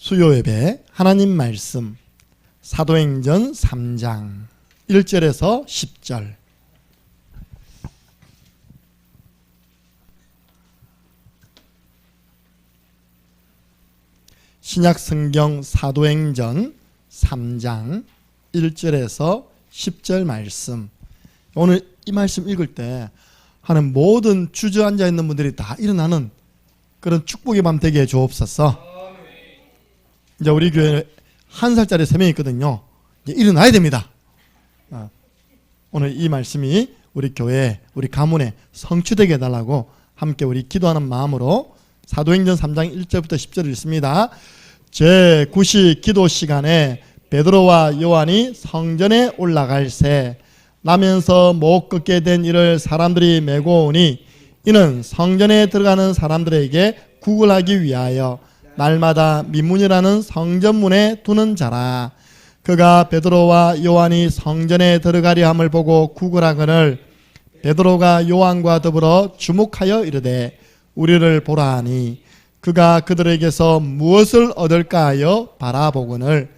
수요예배 하나님 말씀 사도행전 3장 1절에서 10절. 신약성경 사도행전 3장 1절에서 10절 말씀. 오늘 이 말씀 읽을 때 하는 모든 주저앉아 있는 분들이 다 일어나는 그런 축복의 밤 되게 해 주옵소서. 이제 우리 교회에 1살짜리 3명 있거든요. 이제 일어나야 됩니다. 오늘 이 말씀이 우리 교회, 우리 가문에 성취되게 해달라고 함께 우리 기도하는 마음으로 사도행전 3장 1절부터 10절을 읽습니다. 제9시 기도 시간에 베드로와 요한이 성전에 올라갈새 나면서 못 걷게 된 이를 사람들이 메고 오니 이는 성전에 들어가는 사람들에게 구걸하기 위하여 날마다 민문이라는 성전문에 두는 자라. 그가 베드로와 요한이 성전에 들어가려 함을 보고 구걸하거늘 베드로가 요한과 더불어 주목하여 이르되 우리를 보라 하니 그가 그들에게서 무엇을 얻을까 하여 바라보거늘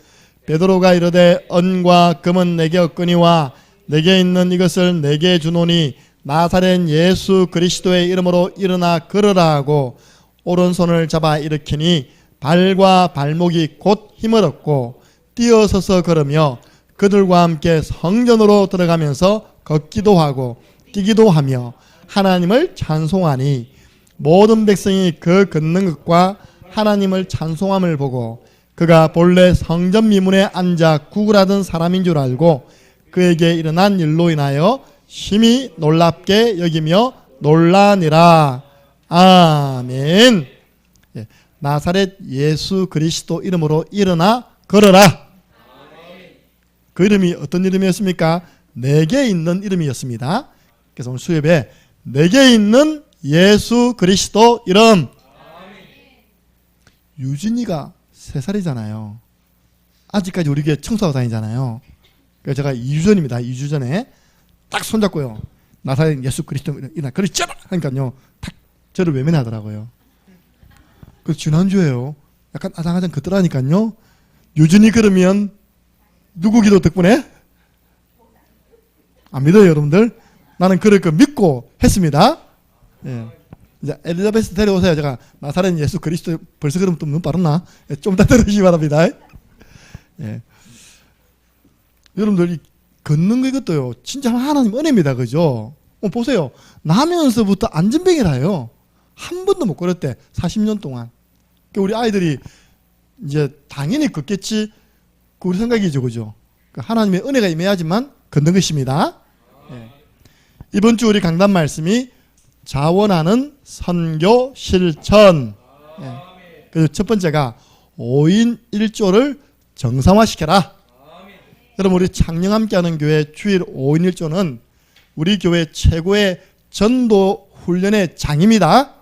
베드로가 이르되 은과 금은 내게 없거니와 내게 있는 이것을 내게 주노니 나사렛 예수 그리스도의 이름으로 일어나 걸으라 하고 오른손을 잡아 일으키니 발과 발목이 곧 힘을 얻고 뛰어서서 걸으며 그들과 함께 성전으로 들어가면서 걷기도 하고 뛰기도 하며 하나님을 찬송하니 모든 백성이 그 걷는 것과 하나님을 찬송함을 보고 그가 본래 성전 미문에 앉아 구걸하던 사람인 줄 알고 그에게 일어난 일로 인하여 심히 놀랍게 여기며 놀라니라. 아멘. 나사렛 예수 그리스도 이름으로 일어나 걸어라. 그 이름이 어떤 이름이었습니까? 내게 있는 이름이었습니다. 그래서 오늘 수요예배 내게 있는 예수 그리스도 이름. 유진이가 3살이잖아요. 아직까지 우리 교회 청소하고 다니잖아요. 그래서 제가 2주 전입니다. 2주 전에 딱 손잡고요. 나사렛 예수 그리스도 일어나 그렇죠? 하니까요. 딱 저를 외면하더라고요. 그 지난주에요. 약간 아장아장 걷더라니까요. 유진이 그러면 누구 기도 덕분에? 안 믿어요, 여러분들? 나는 그럴 거 믿고 했습니다. 예. 이제 엘리자베스 데려오세요. 제가 나사렛 예수 그리스도 벌써 그러면 또 눈 빠르나? 예, 좀 더 들으시기 바랍니다. 예. 여러분들 이 걷는 거 이것도요. 진짜 하나님 은혜입니다. 그죠? 보세요. 나면서부터 안전뱅이라요. 한 번도 못 걸었대. 40년 동안. 우리 아이들이 이제 당연히 걷겠지. 그 우리 생각이죠. 그죠? 하나님의 은혜가 임해야지만 걷는 것입니다. 예. 이번 주 우리 강단 말씀이 자원하는 선교 실천. 예. 그래서 첫 번째가 5인 1조를 정상화시켜라. 여러분 우리 창녕 함께하는 교회 주일 5인 1조는 우리 교회 최고의 전도 훈련의 장입니다.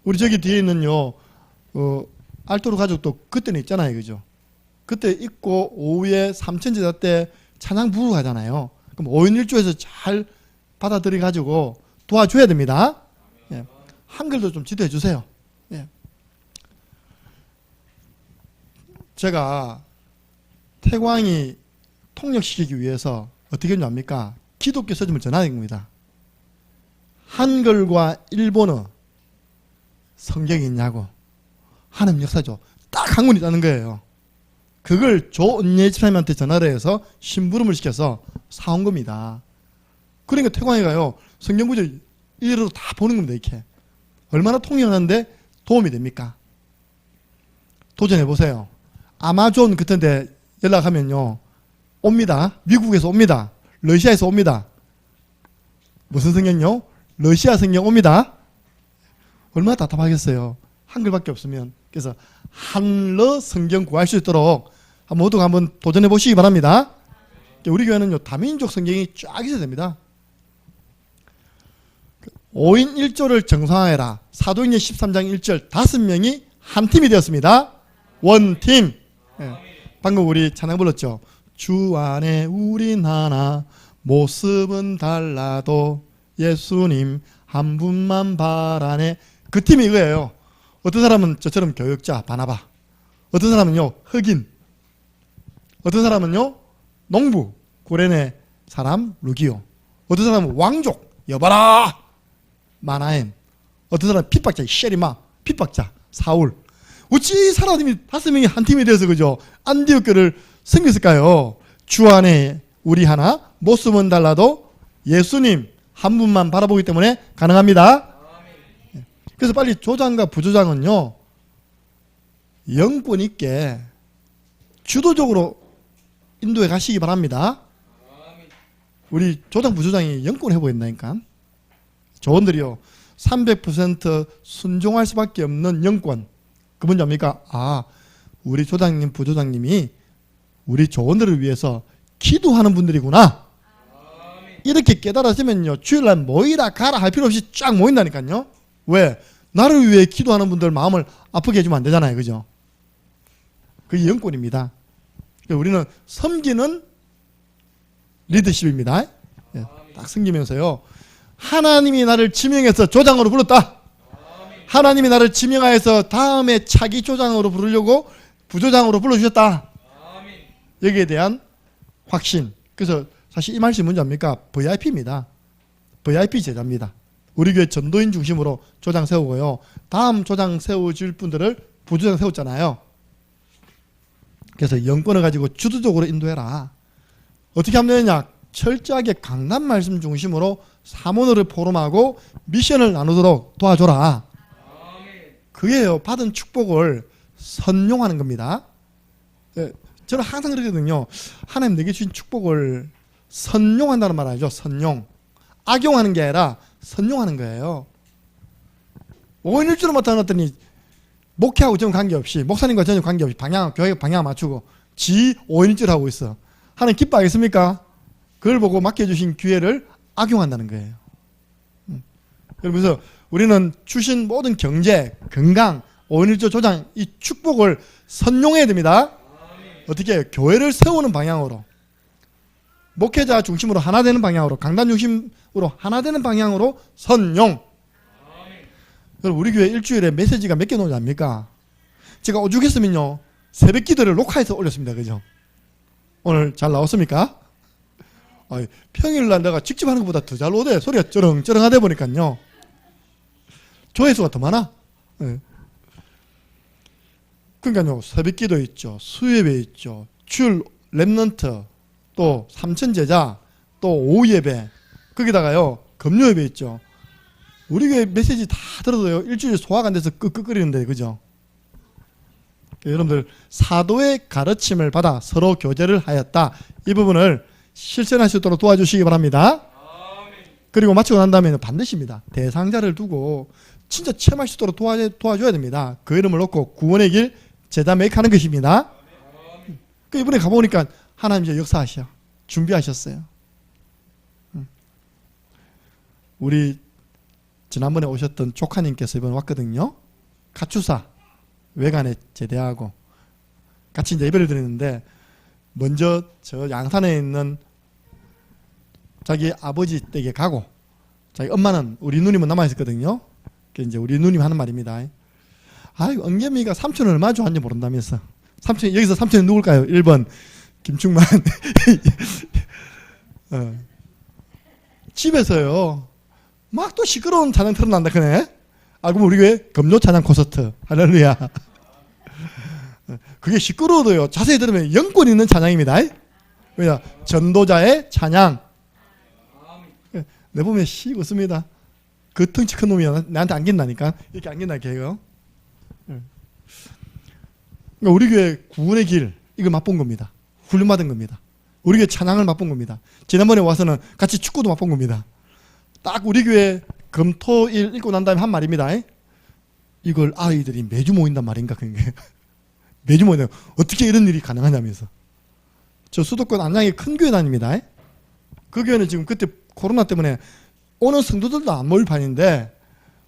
우리 저기 뒤에 있는요 알토르 가족도 그때는 있잖아요. 그죠? 그때 있고 오후에 삼천제자 때 찬양 부르러 가잖아요. 그럼 5인 1조에서 잘 받아들여 가지고 도와줘야 됩니다. 예. 한글도 좀 지도해 주세요. 예. 제가 태광이 통역시키기 위해서 어떻게 했는지 압니까? 기독교 서점을 전화한 겁니다. 한글과 일본어 성경이 있냐고. 하나님 역사죠. 딱 한 권이 있다는 거예요. 그걸 조은예 집사님한테 전화를 해서 심부름을 시켜서 사온 겁니다. 그러니까 태광이가요 성경 구절 일로 다 보는 겁니다. 이렇게 얼마나 통역하는데 도움이 됩니까? 도전해 보세요. 아마존 같은 데 연락하면요 옵니다. 미국에서 옵니다. 러시아에서 옵니다. 무슨 성경요? 러시아 성경 옵니다. 얼마나 답답하겠어요. 한글밖에 없으면. 그래서 한러 성경 구할 수 있도록 모두가 한번 도전해 보시기 바랍니다. 우리 교회는요 다민족 성경이 쫙 있어야 됩니다. 5인 1조를 정상화해라. 사도행전 13장 1절 5명이 한 팀이 되었습니다. 원팀. 예. 방금 우리 찬양 불렀죠. 주 안에 우린 하나 모습은 달라도 예수님 한 분만 바라네. 그 팀이 이거예요. 어떤 사람은 저처럼 교역자 바나바, 어떤 사람은요 흑인, 어떤 사람은요 농부 구레네 사람 루기오, 어떤 사람은 왕족 여바라 마나엠, 어떤 사람은 핍박자 셰리마 핍박자 사울. 어찌 사람이 5명이 한 팀이 되어서 그죠 안디옥 교를 섬겼을까요? 주 안에 우리 하나 모습은 달라도 예수님 한 분만 바라보기 때문에 가능합니다. 그래서 빨리 조장과 부조장은요 영권 있게 주도적으로 인도에 가시기 바랍니다. 우리 조장 부조장이 영권 해보겠다니까. 조원들이요 300% 순종할 수밖에 없는 영권. 그 뭔지 압니까? 아, 우리 조장님 부조장님이 우리 조원들을 위해서 기도하는 분들이구나. 이렇게 깨달아지면요 주일날 모이라 가라 할 필요 없이 쫙 모인다니까요. 왜? 나를 위해 기도하는 분들 마음을 아프게 해주면 안 되잖아요. 그죠? 그게 영권입니다. 그러니까 우리는 섬기는 리더십입니다. 예, 딱 섬기면서요 하나님이 나를 지명해서 조장으로 불렀다. 하나님이 나를 지명하여서 다음에 차기 조장으로 부르려고 부조장으로 불러주셨다. 여기에 대한 확신. 그래서 사실 이 말씀이 뭔지 압니까? VIP입니다. VIP 제자입니다. 우리 교회 전도인 중심으로 조장 세우고요. 다음 조장 세워질 분들을 부조장 세웠잖아요. 그래서 영권을 가지고 주도적으로 인도해라. 어떻게 하면 되느냐? 철저하게 강단 말씀 중심으로 사모너를 포럼하고 미션을 나누도록 도와줘라. 그게요 받은 축복을 선용하는 겁니다. 저는 항상 그러거든요. 하나님 내게 주신 축복을 선용한다는 말 알죠? 선용. 악용하는 게 아니라 선용하는 거예요. 5인 1주로 맡아놨더니 목회하고 전혀 관계없이 목사님과 전혀 관계없이 교회 방향 맞추고 지 5인 1주를 하고 있어. 하나님 기뻐하겠습니까? 그걸 보고 맡겨주신 기회를 악용한다는 거예요. 그러면서 우리는 주신 모든 경제, 건강, 5인 1조 조장 이 축복을 선용해야 됩니다. 어떻게 해요? 교회를 세우는 방향으로 목회자 중심으로 하나 되는 방향으로 강단 중심으로 하나 되는 방향으로 선용. 그럼 우리 교회 일주일에 메시지가 몇 개 나오지 않습니까? 제가 오죽했으면요 새벽 기도를 녹화해서 올렸습니다. 그죠? 오늘 잘 나왔습니까? 평일날 내가 직접 하는 것보다 더 잘 오대. 소리가 쩌렁쩌렁하다 보니까요 조회수가 더 많아. 네. 그러니까요 새벽 기도 있죠, 수요예배 있죠, 주일 랩넌트, 또 삼천제자, 또 오후 예배, 거기다가요 금요 예배 있죠. 우리 교회 메시지 다 들어도요 일주일 소화가 안 돼서 끄끄거리는데 그죠? 여러분들 사도의 가르침을 받아 서로 교제를 하였다. 이 부분을 실천할 수 있도록 도와주시기 바랍니다. 그리고 마치고 난 다음에는 반드시입니다. 대상자를 두고 진짜 체험할 수 있도록 도와줘야 됩니다. 그 이름을 놓고 구원의 길 제자 매입하는 것입니다. 그 이번에 가보니까 하나님 이제 역사하셔. 준비하셨어요. 우리 지난번에 오셨던 조카님께서 이번에 왔거든요. 가추사 외관에 제대하고 같이 이제 예배를 드리는데 먼저 저 양산에 있는 자기 아버지 댁에 가고 자기 엄마는 우리 누님은 남아있었거든요. 이제 우리 누님 하는 말입니다. 아이고 은겸이가 삼촌을 얼마나 좋아하는지 모른다면서. 삼촌 여기서 삼촌이 누굴까요? 1번 김충만. 집에서요 막 또 시끄러운 찬양 틀어난다 그네. 그럼 우리 교회 금요 찬양 콘서트 할렐루야. 그게 시끄러워도요 자세히 들으면 영권 있는 찬양입니다. 왜냐 전도자의 찬양. 내 보면 씩 웃습니다. 그 덩치 큰 놈이 나한테 안긴다니까. 이렇게 안긴다니까 이거. 그러니까 우리 교회 구원의 길 이거 맛본 겁니다. 훈련받은 겁니다. 우리 교회 찬양을 맛본 겁니다. 지난번에 와서는 같이 축구도 맛본 겁니다. 딱 우리 교회 금토일 읽고 난 다음에 한 말입니다. 이걸 아이들이 매주 모인단 말인가 그게. 매주 모인다. 어떻게 이런 일이 가능하냐면서. 저 수도권 안양에 큰 교회 다닙니다. 그 교회는 지금 그때 코로나 때문에 오는 성도들도 안 모일 판인데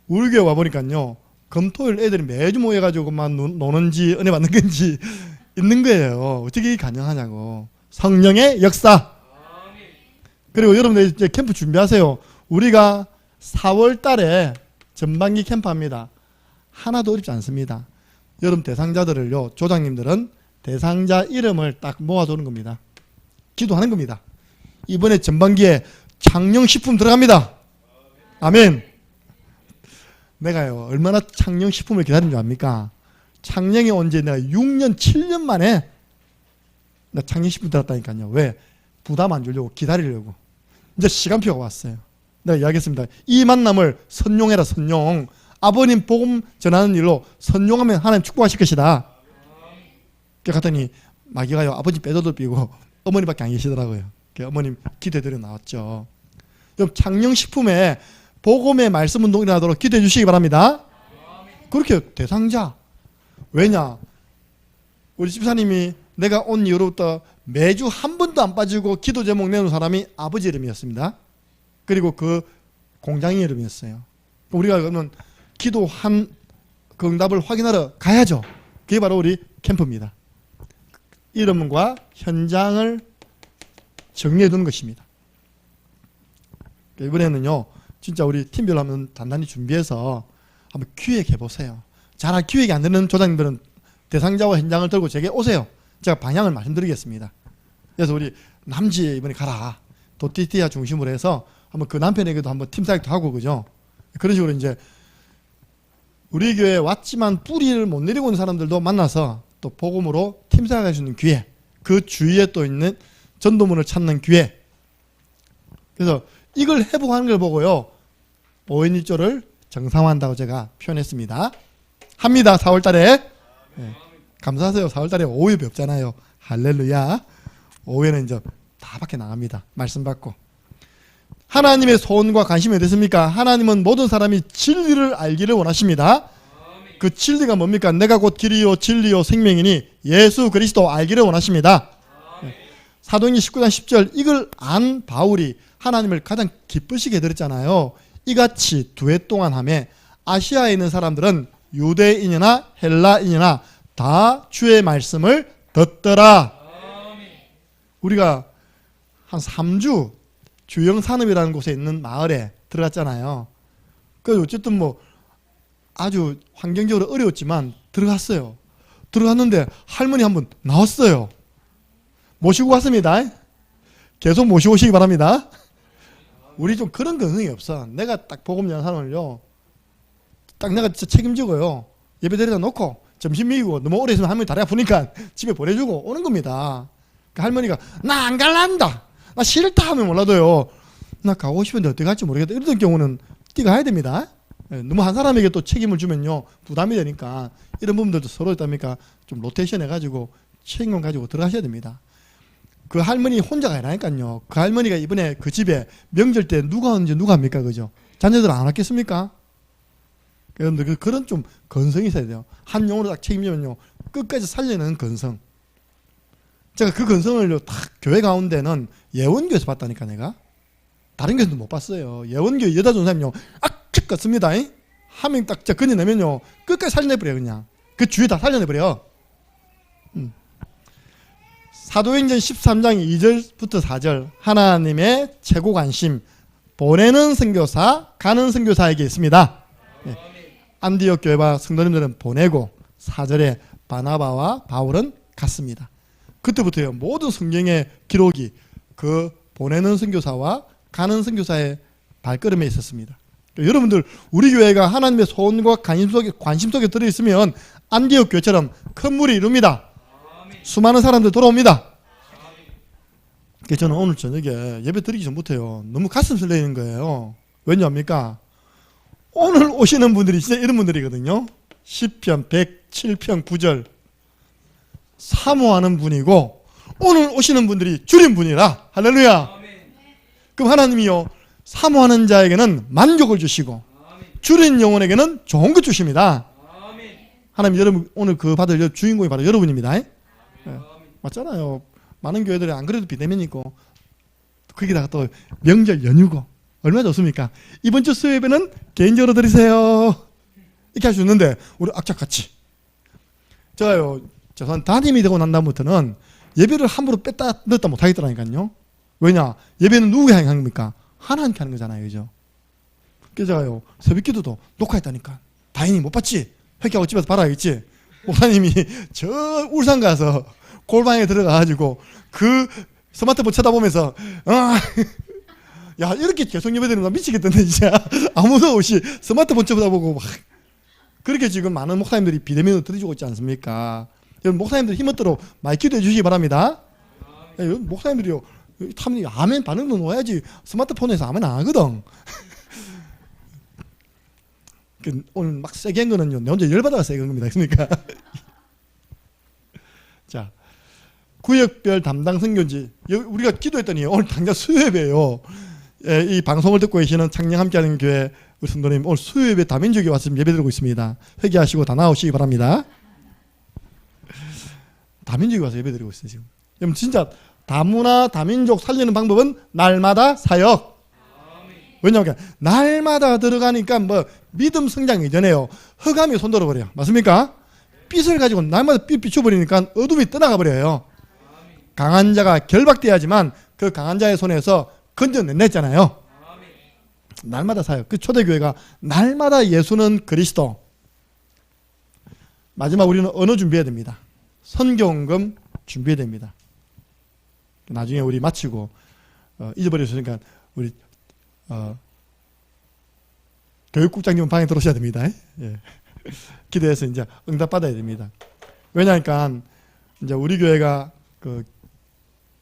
우리 교회 와보니까요 금토일 애들이 매주 모여가지고만 노는지 은혜 받는 건지 있는 거예요. 어떻게 이게 가능하냐고. 성령의 역사. 그리고 여러분들 이제 캠프 준비하세요. 우리가 4월 달에 전반기 캠프 합니다. 하나도 어렵지 않습니다. 여러분 대상자들을요, 조장님들은 대상자 이름을 딱 모아두는 겁니다. 기도하는 겁니다. 이번에 전반기에 창녕식품 들어갑니다. 아멘. 내가요 얼마나 창녕식품을 기다린 줄 압니까? 창녕에 온 지 내가 6년 7년 만에 나 창녕식품 들었다니까요. 왜? 부담 안 주려고, 기다리려고. 이제 시간표가 왔어요. 내가 이야기했습니다. 이 만남을 선용해라. 선용. 아버님 복음 전하는 일로 선용하면 하나님 축복하실 것이다. 그랬더니 마귀가요 아버지 빼도도 삐고 어머니밖에 안 계시더라고요. 어머님 기도해드려 나왔죠. 여러분 창녕식품에 복음의 말씀 운동이 일어나도록 기도해 주시기 바랍니다. 그렇게 대상자. 왜냐? 우리 집사님이 내가 온 이후로부터 매주 한 번도 안 빠지고 기도 제목 내놓은 사람이 아버지 이름이었습니다. 그리고 그 공장의 이름이었어요. 우리가 그러면 기도한 그 응답을 확인하러 가야죠. 그게 바로 우리 캠프입니다. 이름과 현장을 정리해 두는 것입니다. 이번에는요 진짜 우리 팀별로 한번 단단히 준비해서 한번 기획해 보세요. 잘 기획이 안 되는 조장님들은 대상자와 현장을 들고 제게 오세요. 제가 방향을 말씀드리겠습니다. 그래서 우리 남지에 이번에 가라. 도티티아 중심으로 해서 한번 그 남편에게도 한번 팀사역도 하고 그죠. 그런 식으로 이제 우리 교회에 왔지만 뿌리를 못 내리고 있는 사람들도 만나서 또 복음으로 팀사역할 수 있는 기회, 그 주위에 또 있는 전도문을 찾는 기회. 그래서 이걸 회복하는 걸 보고요 5인 1조를 정상화한다고 제가 표현했습니다. 합니다. 4월 달에. 네. 감사하세요. 4월 달에 5예배 없잖아요. 할렐루야. 5회는 이제 다 밖에 나갑니다. 말씀 받고. 하나님의 소원과 관심이 어떻습니까? 하나님은 모든 사람이 진리를 알기를 원하십니다. 그 진리가 뭡니까? 내가 곧 길이요 진리요 생명이니 예수 그리스도 알기를 원하십니다. 사도행전 19장 10절 이걸 안 바울이 하나님을 가장 기쁘시게 드렸잖아요. 이같이 두 해 동안 하매 아시아에 있는 사람들은 유대인이나 헬라인이나 다 주의 말씀을 듣더라. 우리가 한 3주 주영산업이라는 곳에 있는 마을에 들어갔잖아요. 그래서 어쨌든 뭐 아주 환경적으로 어려웠지만 들어갔어요. 들어갔는데 할머니 한 분 나왔어요. 모시고 왔습니다. 계속 모시고 오시기 바랍니다. 우리 좀 그런 근성이 없어. 내가 딱 복음 전하는 사람을요 딱 내가 진짜 책임지고요 예배 드리다 놓고 점심 먹이고 너무 오래 있으면 할머니 다리 아프니까 집에 보내주고 오는 겁니다. 그 할머니가 나 안 갈란다 나 싫다 하면 몰라도요 나 가고 싶은데 어떻게 갈지 모르겠다 이런 경우는 뛰어가야 됩니다. 너무 한 사람에게 또 책임을 주면요 부담이 되니까 이런 부분들도 서로 있답니까 좀 로테이션 해가지고 책임감 가지고 들어가셔야 됩니다. 그 할머니 혼자가 아니라니까요. 그 할머니가 이번에 그 집에 명절 때 누가 오는지 누가 합니까? 그죠? 자녀들 안 왔겠습니까? 그런데 그런 좀 건성이 있어야 돼요. 한 영으로 딱 책임지면요 끝까지 살려내는 건성. 제가 그 건성을요 딱 교회 가운데는 예원교에서 봤다니까 내가. 다른 교회도 못 봤어요. 예원교회 여자 전사님요 악측 같습니다. 한 명 딱 건져내면요 끝까지 살려내버려요. 그냥 그 주위에 다 살려내버려요. 사도행전 13장 2절부터 4절 하나님의 최고 관심 보내는 선교사 가는 선교사에게 있습니다. 안디옥 교회와 성도님들은 보내고 4절에 바나바와 바울은 갔습니다. 그때부터요 모든 성경의 기록이 그 보내는 선교사와 가는 선교사의 발걸음에 있었습니다. 여러분들 우리 교회가 하나님의 소원과 관심 속에 들어있으면 안디옥 교회처럼 큰 물이 이룹니다. 수많은 사람들 돌아옵니다. 그래서 저는 오늘 저녁에 예배 드리기 전부터요 너무 가슴 설레는 거예요. 왜냐합니까? 오늘 오시는 분들이 진짜 이런 분들이거든요. 시편 107편 9절 사모하는 분이고 오늘 오시는 분들이 줄인 분이라. 할렐루야. 그럼 하나님이요 사모하는 자에게는 만족을 주시고 줄인 영혼에게는 좋은 것 주십니다. 하나님 여러분 오늘 그 받을 주인공이 바로 여러분입니다. 네. 맞잖아요. 많은 교회들이 안 그래도 비대면 있고 거기다가 또 명절 연휴고 얼마나 좋습니까? 이번 주 수요예배는 개인적으로 드리세요 이렇게 할 수 있는데 우리 악착같이 제가요 저선 담임이 되고 난 다음부터는 예배를 함부로 뺐다 넣었다 못하겠더라니까요. 왜냐? 예배는 누구에게 하는 겁니까? 하나님께 하는 거잖아요. 그죠? 그래서 제가요 새벽기도도 녹화했다니까 다행히 못 봤지? 회개하고 집에서 봐라겠지. 목사님이 저 울산 가서 골방에 들어가가지고 그 스마트폰 쳐다보면서 야 이렇게 계속 예배드리는 거 미치겠던데 진짜. 아무도 없이 스마트폰 쳐다보고 막 그렇게 지금 많은 목사님들이 비대면으로 들어주고 있지 않습니까? 여러분 목사님들 힘얻도록 많이 기도해 주시기 바랍니다. 목사님들이요 참 아멘 반응도 놓아야지 스마트폰에서 아멘 안 하거든. 오늘 막 세게 한 거는요 내 혼자 열받아서 세게 한 겁니다. 그러니까 자 구역별 담당 선교지 우리가 기도했더니 오늘 당장 수요예배예요. 이 방송을 듣고 계시는 창녕 함께하는 교회 우리 성도님 오늘 수요예배 다민족이 와서 예배드리고 있습니다. 회개하시고 다 나오시기 바랍니다. 다민족이 와서 예배드리고 있어요 지금. 여러분 진짜 다문화 다민족 살리는 방법은 날마다 사역. 왜냐하면 날마다 들어가니까 뭐 믿음 성장 이전에요 흑암이 손들어 버려요. 맞습니까? 빛을 가지고 날마다 빛 비춰버리니까 어둠이 떠나가 버려요. 강한 자가 결박돼야지만 그 강한 자의 손에서 건져냈잖아요. 날마다 사역. 그 초대교회가 날마다 예수는 그리스도. 마지막 우리는 언어 준비해야 됩니다. 선교원금 준비해야 됩니다. 나중에 우리 마치고 잊어버렸으니까 우리 교육국장님 방에 들어오셔야 됩니다. 예. 기도해서 이제 응답 받아야 됩니다. 왜냐하니까 이제 우리 교회가 그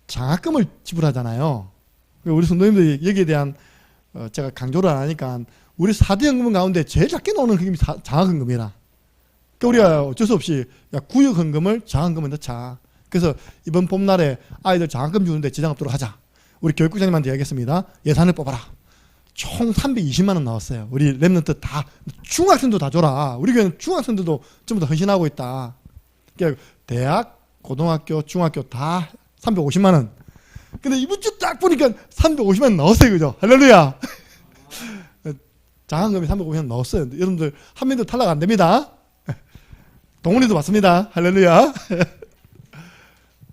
장학금을 지불하잖아요. 우리 성도님들이 여기에 대한 제가 강조를 안 하니까 우리 4대 헌금 가운데 제일 작게 나오는 헌금이 장학헌금이라. 그러니까 우리가 어쩔 수 없이 구역 헌금을 장학금에 넣자. 그래서 이번 봄날에 아이들 장학금 주는데 지장 없도록 하자. 우리 교육국장님한테 이야기했습니다. 예산을 뽑아라. 총 320만 원 나왔어요. 우리 랩런트 다 중학생도 다 줘라. 우리 교회는 중학생들도 전부 다 헌신하고 있다. 그러니까 대학, 고등학교, 중학교 다 350만 원. 근데 이번 주 딱 보니까 350만 원 넣었어요. 그죠? 할렐루야. 장학금이 350만 원 넣었어요. 여러분들 한 명도 탈락 안 됩니다. 동훈이도 맞습니다. 할렐루야.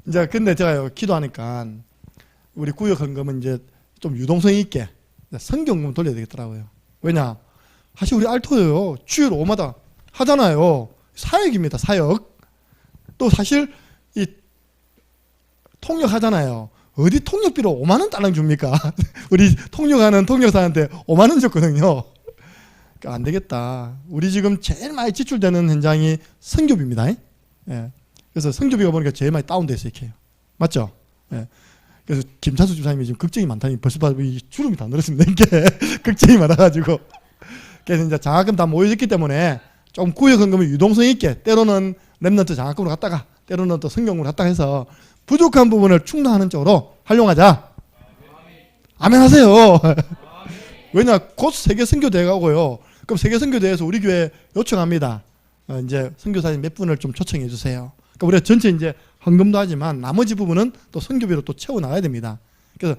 이제 근데 제가 기도하니까 우리 구역 헌금은 이제 좀 유동성 있게 성경금 돌려야 되겠더라고요. 왜냐? 사실 우리 알토예요. 주일 5마다 하잖아요. 사역입니다. 사역. 또 사실 이 통역하잖아요. 어디 통역비로 5만 원 딸랑 줍니까? 우리 통역하는 통역사한테 5만 원 줬거든요. 그러니까 안 되겠다. 우리 지금 제일 많이 지출되는 현장이 선교비입니다. 예. 그래서 선교비가 보니까 제일 많이 다운돼 있어요. 이렇게. 맞죠? 예. 그래서 김찬수 집사님이 지금 걱정이 많다니 벌써 주름이 다 늘었습니다. 이게 걱정이 많아가지고. 그래서 이제 장학금 다 모여졌기 때문에 좀 구역 헌금을 유동성 있게 때로는 랩런트 장학금으로 갔다가 때로는 또 성경으로 갔다가 해서 부족한 부분을 충당하는 쪽으로 활용하자. 아멘 하세요. 왜냐 곧 세계 선교대회가 오고요. 그럼 세계 선교대회에서 우리 교회 요청합니다. 이제 선교사님 몇 분을 좀 초청해 주세요. 그러니까 우리가 전체 이제 헌금도 하지만 나머지 부분은 또 선교비로 또 채워 나가야 됩니다. 그래서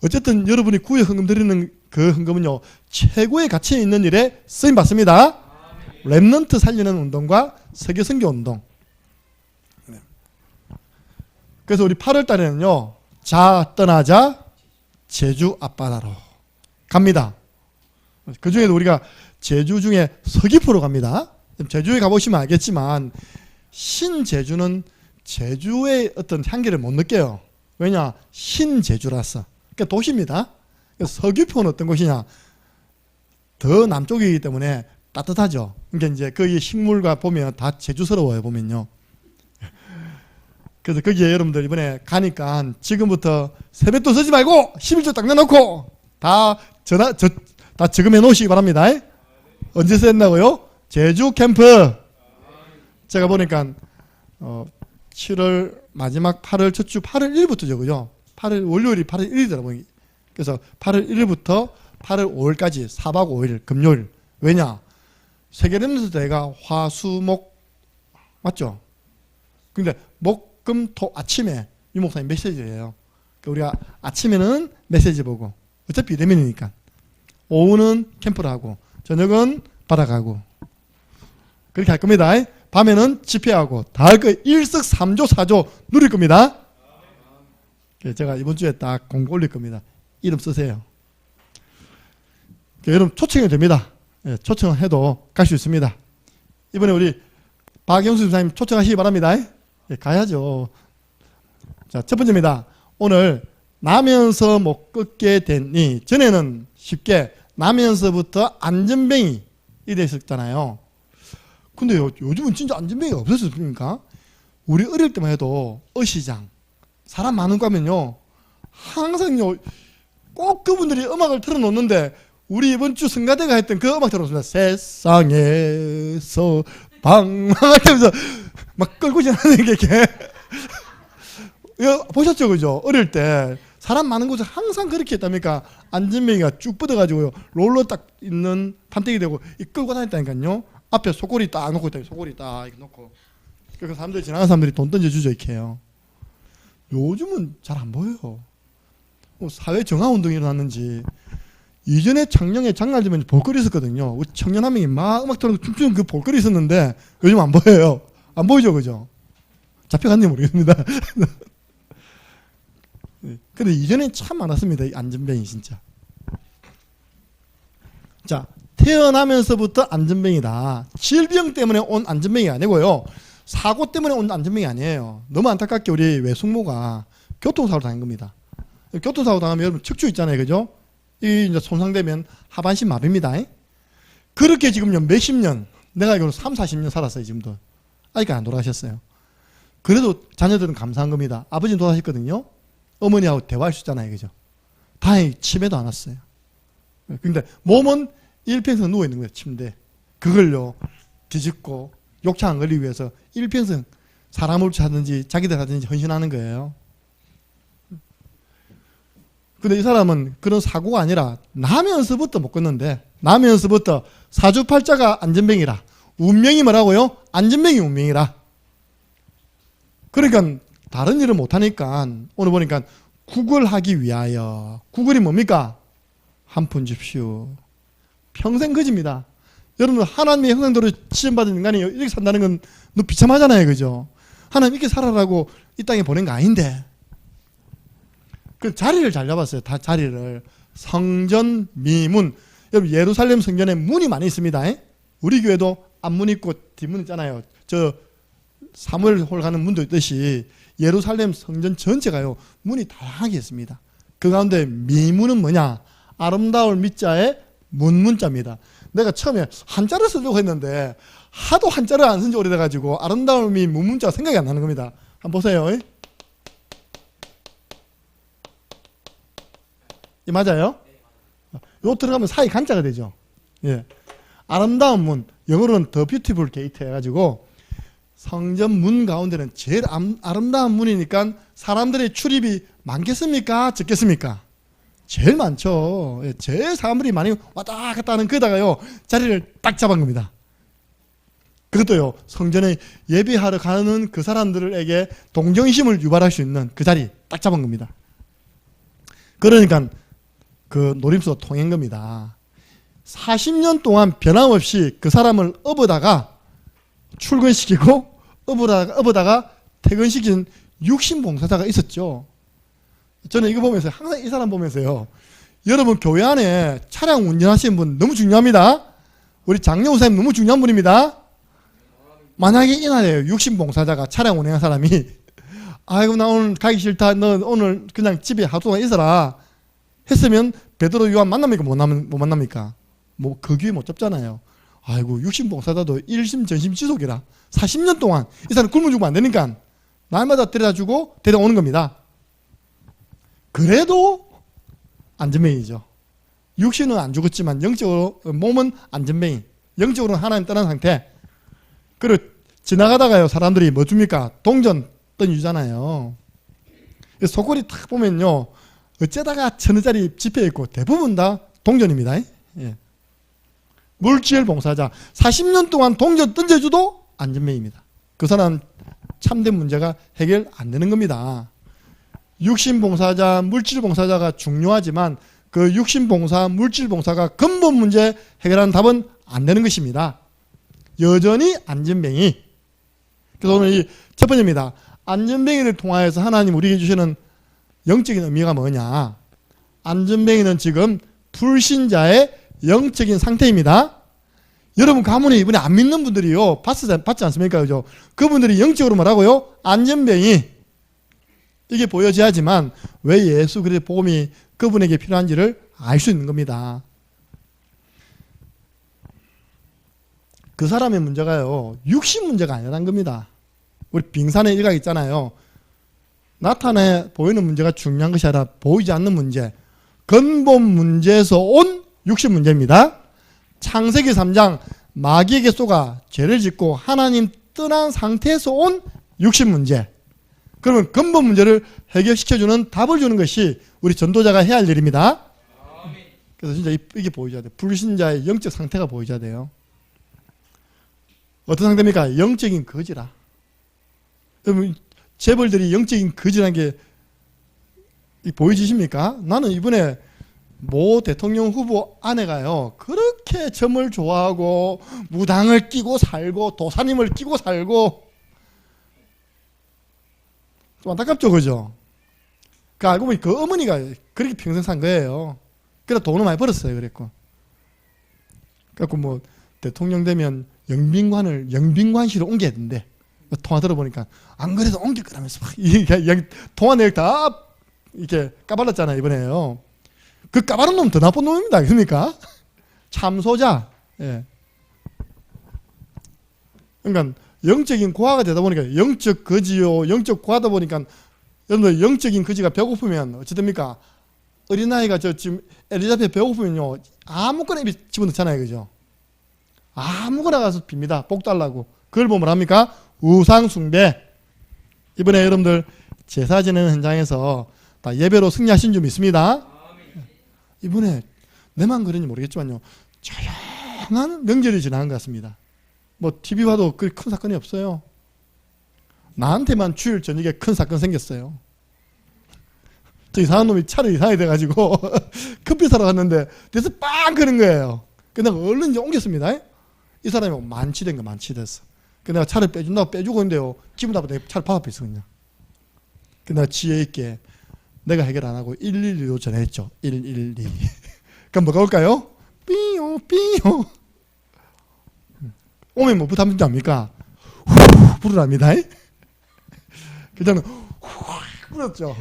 어쨌든 여러분이 구역 헌금 드리는 그 헌금은요 최고의 가치 있는 일에 쓰임 받습니다. 랩런트 살리는 운동과 세계 선교 운동. 그래서 우리 8월 달에는요 자 떠나자 제주 앞바다로 갑니다. 그 중에도 우리가 제주 중에 서귀포로 갑니다. 제주에 가보시면 알겠지만 신제주는 제주의 어떤 향기를 못 느껴요. 왜냐? 신제주라서. 그러니까 도시입니다. 서귀포는 어떤 곳이냐? 더 남쪽이기 때문에 따뜻하죠. 그러니까 이제 거기 식물과 보면 다 제주스러워요. 보면요. 그래서 거기에 여러분들 이번에 가니까 지금부터 세뱃돈 쓰지 말고 11조 딱 내놓고 다 저금해 놓으시기 바랍니다. 언제 쓰였나고요? 제주 캠프. 제가 보니까 7월 마지막 8월 첫 주 8월 1일부터죠. 그죠? 8월 월요일이 8월 1일이더라고요. 그래서 8월 1일부터 8월 5일까지 4박 5일 금요일. 왜냐? 세계 랩런트 대회가 화수목 맞죠? 근데 목금토 아침에 유목사님 메시지예요. 그러니까 우리가 아침에는 메시지 보고 어차피 비대면이니까 오후는 캠프를 하고 저녁은 바다 가고 그렇게 할 겁니다. 밤에는 집회하고 다 할 거 일석삼조 사조 누릴 겁니다. 제가 이번 주에 딱 공고 올릴 겁니다. 이름 쓰세요. 여러분 초청이 됩니다. 초청해도 갈 수 있습니다. 이번에 우리 박영수 집사님 초청하시기 바랍니다. 예, 가야죠. 자, 첫 번째입니다. 오늘 나면서 못 걷게 됐니? 전에는 쉽게 나면서부터 안전뱅이 이래 있었잖아요. 근데 요즘은 진짜 안전뱅이가 없었습니까? 우리 어릴 때만 해도 어시장 사람 많은 거 하면요 항상요 꼭 그분들이 음악을 틀어놓는데 우리 이번 주 성가대가 했던 그 음악 들어놓습니다. 세상에서 방황하면서 막 끌고 지나는 게 이렇게 보셨죠, 그죠? 어릴 때 사람 많은 곳에 항상 그렇게 했답니까? 안전뱅이가 쭉 뻗어가지고요 롤러 딱 있는 판때기 되고 끌고 다녔다니까요. 앞에 소꼬리 딱 놓고 있다. 소꼬리 딱 이렇게 놓고 그러니까 사람들이 지나가는 사람들이 돈 던져주죠 이렇게 해요. 요즘은 잘 안 보여요. 사회 정화운동이 일어났는지 이전에 창녕에 장날 되면 볼거리 있었거든요. 청년 한 명이 막 음악 틀어놓고 춤추는 그 볼거리 있었는데 요즘 안 보여요. 안 보이죠, 그죠? 잡혀갔는지 모르겠습니다. 근데 이전엔 참 많았습니다. 이 안전뱅이 진짜. 자, 태어나면서부터 안전뱅이다. 질병 때문에 온 안전뱅이가 아니고요. 사고 때문에 온 안전뱅이 아니에요. 너무 안타깝게 우리 외숙모가 교통사고를 당한 겁니다. 교통사고 당하면 여러분 척추 있잖아요, 그죠? 이 이제 손상되면 하반신 마비입니다. 그렇게 지금요 몇십 년, 내가 알기로 3, 40년 살았어요, 지금도. 아직까지 안 돌아가셨어요. 그래도 자녀들은 감사한 겁니다. 아버지는 돌아가셨거든요. 어머니하고 대화할 수 있잖아요, 그죠? 다행히 치매도 안 왔어요. 근데 몸은 일평생 누워 있는 거예요, 침대에. 그걸요 뒤집고 욕창 안 걸리기 위해서 일평생 사람을 찾든지 자기들 하든지 헌신하는 거예요. 근데 이 사람은 그런 사고가 아니라 나면서부터 못 걷는데 나면서부터 사주팔자가 안전뱅이라 운명이 뭐라고요? 안전뱅이 운명이라. 그러니까 다른 일을 못하니까 오늘 보니까 구걸하기 위하여. 구걸이 뭡니까? 한 푼 줍시오. 평생 거짓입니다. 여러분 하나님의 형상대로 지음받은 인간이 이렇게 산다는 건 너무 비참하잖아요, 그죠? 하나님 이렇게 살아라고 이 땅에 보낸 거 아닌데. 그 자리를 잘 잡았어요. 다 자리를. 성전 미문. 여러분 예루살렘 성전에 문이 많이 있습니다. 우리 교회도 앞문 있고 뒷문 있잖아요. 저 사무엘홀 가는 문도 있듯이 예루살렘 성전 전체가요 문이 다양하게 있습니다. 그 가운데 미문은 뭐냐? 아름다울 미자에 문문자입니다. 내가 처음에 한자를 쓰려고 했는데 하도 한자를 안 쓴 지 오래돼가지고 아름다울 미 문문자가 생각이 안 나는 겁니다. 한번 보세요. 이 맞아요? 요 들어가면 사이 간자가 되죠. 예. 아름다운 문, 영어로는 The Beautiful Gate 해가지고 성전 문 가운데는 제일 아름다운 문이니까 사람들의 출입이 많겠습니까? 적겠습니까? 제일 많죠. 예, 제일 사람들이 많이 왔다 갔다 하는 거다가요 자리를 딱 잡은 겁니다. 그것도요 성전에 예배하러 가는 그 사람들에게 동정심을 유발할 수 있는 그 자리 딱 잡은 겁니다. 그러니까 그 노림수가 통한 겁니다. 40년 동안 변함없이 그 사람을 업어다가 출근시키고 업어다가 퇴근시킨 육신봉사자가 있었죠. 저는 이거 보면서 항상 이 사람 보면서요 여러분 교회 안에 차량 운전하시는 분 너무 중요합니다. 우리 장려우사님 너무 중요한 분입니다. 만약에 이날에 육신봉사자가 차량 운행한 사람이 아이고 나 오늘 가기 싫다 너 오늘 그냥 집에 하루 동안 있어라 했으면 베드로 요한 만납니까? 못 만납니까? 뭐 그 기회 못 잡잖아요. 아이고 육신봉사자도 일심 전심 지속이라 40년 동안 이 사람 굶어 죽으면 안 되니까 날마다 데려다주고 데려오는 겁니다. 그래도 안전뱅이죠. 육신은 안 죽었지만 영적으로 몸은 안전뱅이. 영적으로는 하나님 떠난 상태. 그리고 지나가다가요 사람들이 뭐 줍니까? 동전 던지잖아요. 속골이 탁 보면요 어쩌다가 1,000원짜리 지폐 있고 대부분 다 동전입니다. 예. 물질 봉사자 40년 동안 동전 던져줘도 안전뱅이입니다. 그 사람 참된 문제가 해결 안 되는 겁니다. 육신봉사자, 물질봉사자가 중요하지만 그 육신봉사, 물질봉사가 근본 문제 해결하는 답은 안 되는 것입니다. 여전히 안전뱅이. 그래서 오늘 이 첫 번째입니다. 안전뱅이를 통하여서 하나님 우리에게 주시는 영적인 의미가 뭐냐? 안전뱅이는 지금 불신자의 영적인 상태입니다. 여러분 가문에 이번에 안 믿는 분들이요 받지 않습니까? 그죠? 그분들이 영적으로 뭐라고요? 안전병이 이게 보여져야지만 왜 예수 그리스도의 복음이 그분에게 필요한지를 알 수 있는 겁니다. 그 사람의 문제가요 육신 문제가 아니라는 겁니다. 우리 빙산의 일각 있잖아요. 나타내 보이는 문제가 중요한 것이 아니라 보이지 않는 문제, 근본 문제에서 온 육신 문제입니다. 창세기 3장 마귀에게 쏘가 죄를 짓고 하나님 떠난 상태에서 온 육신 문제. 그러면 근본 문제를 해결시켜주는 답을 주는 것이 우리 전도자가 해야 할 일입니다. 그래서 진짜 이게 보여줘야 돼요. 불신자의 영적 상태가 보여줘야 돼요. 어떤 상태입니까? 영적인 거지라. 여러분 재벌들이 영적인 거지라는 게 보여지십니까? 나는 이번에 모 대통령 후보 아내가요 그렇게 점을 좋아하고 무당을 끼고 살고 도사님을 끼고 살고 좀 안타깝죠, 그죠? 그 알고 보니 그 어머니가 그렇게 평생 산 거예요. 그래서 돈을 많이 벌었어요. 그래갖고 뭐 대통령 되면 영빈관실로 옮겨야 된대. 통화 들어보니까 안 그래도 옮길 거라면서 막 통화 내역 다 이렇게 까발랐잖아요 이번에요. 그 까바른 놈 더 나쁜 놈입니다. 그렇습니까? 참소자. 예. 그러니까 영적인 고아가 되다 보니까 영적 거지요. 영적 고아다 보니까 여러분들 영적인 거지가 배고프면 어찌 됩니까? 어린아이가 지금 엘리자베트 배고프면요 아무거나 입에 집어넣잖아요. 그죠? 아무거나 가서 빕니다. 복 달라고. 그걸 보면 합니까? 우상숭배. 이번에 여러분들 제사 지내는 현장에서 다 예배로 승리하신 줄 믿습니다. 이번에 내만 그런지 모르겠지만요 조용한 명절이 지나간 것 같습니다. 뭐 TV 봐도 그 큰 사건이 없어요. 나한테만 주일 저녁에 큰 사건 생겼어요. 저 이상한 놈이 차를 이상하게 돼가지고 커피 사러 갔는데 뒤에서 빵 그런 거예요. 그래서 내가 얼른 이제 옮겼습니다. 이 사람이 만취된 거 만취됐어. 그래서 내가 차를 빼준다고 빼주고 있는데요 기분 나쁘다 차를 바로 앞에 있어 그냥. 그래서 내가 지혜 있게 내가 해결 안 하고 112로 전화했죠. 112. 그럼 뭐가 올까요? 삐요 삐요. 오면 뭐 부담 줄 압니까? 후 부르랍니다. 그때는 후 불었죠.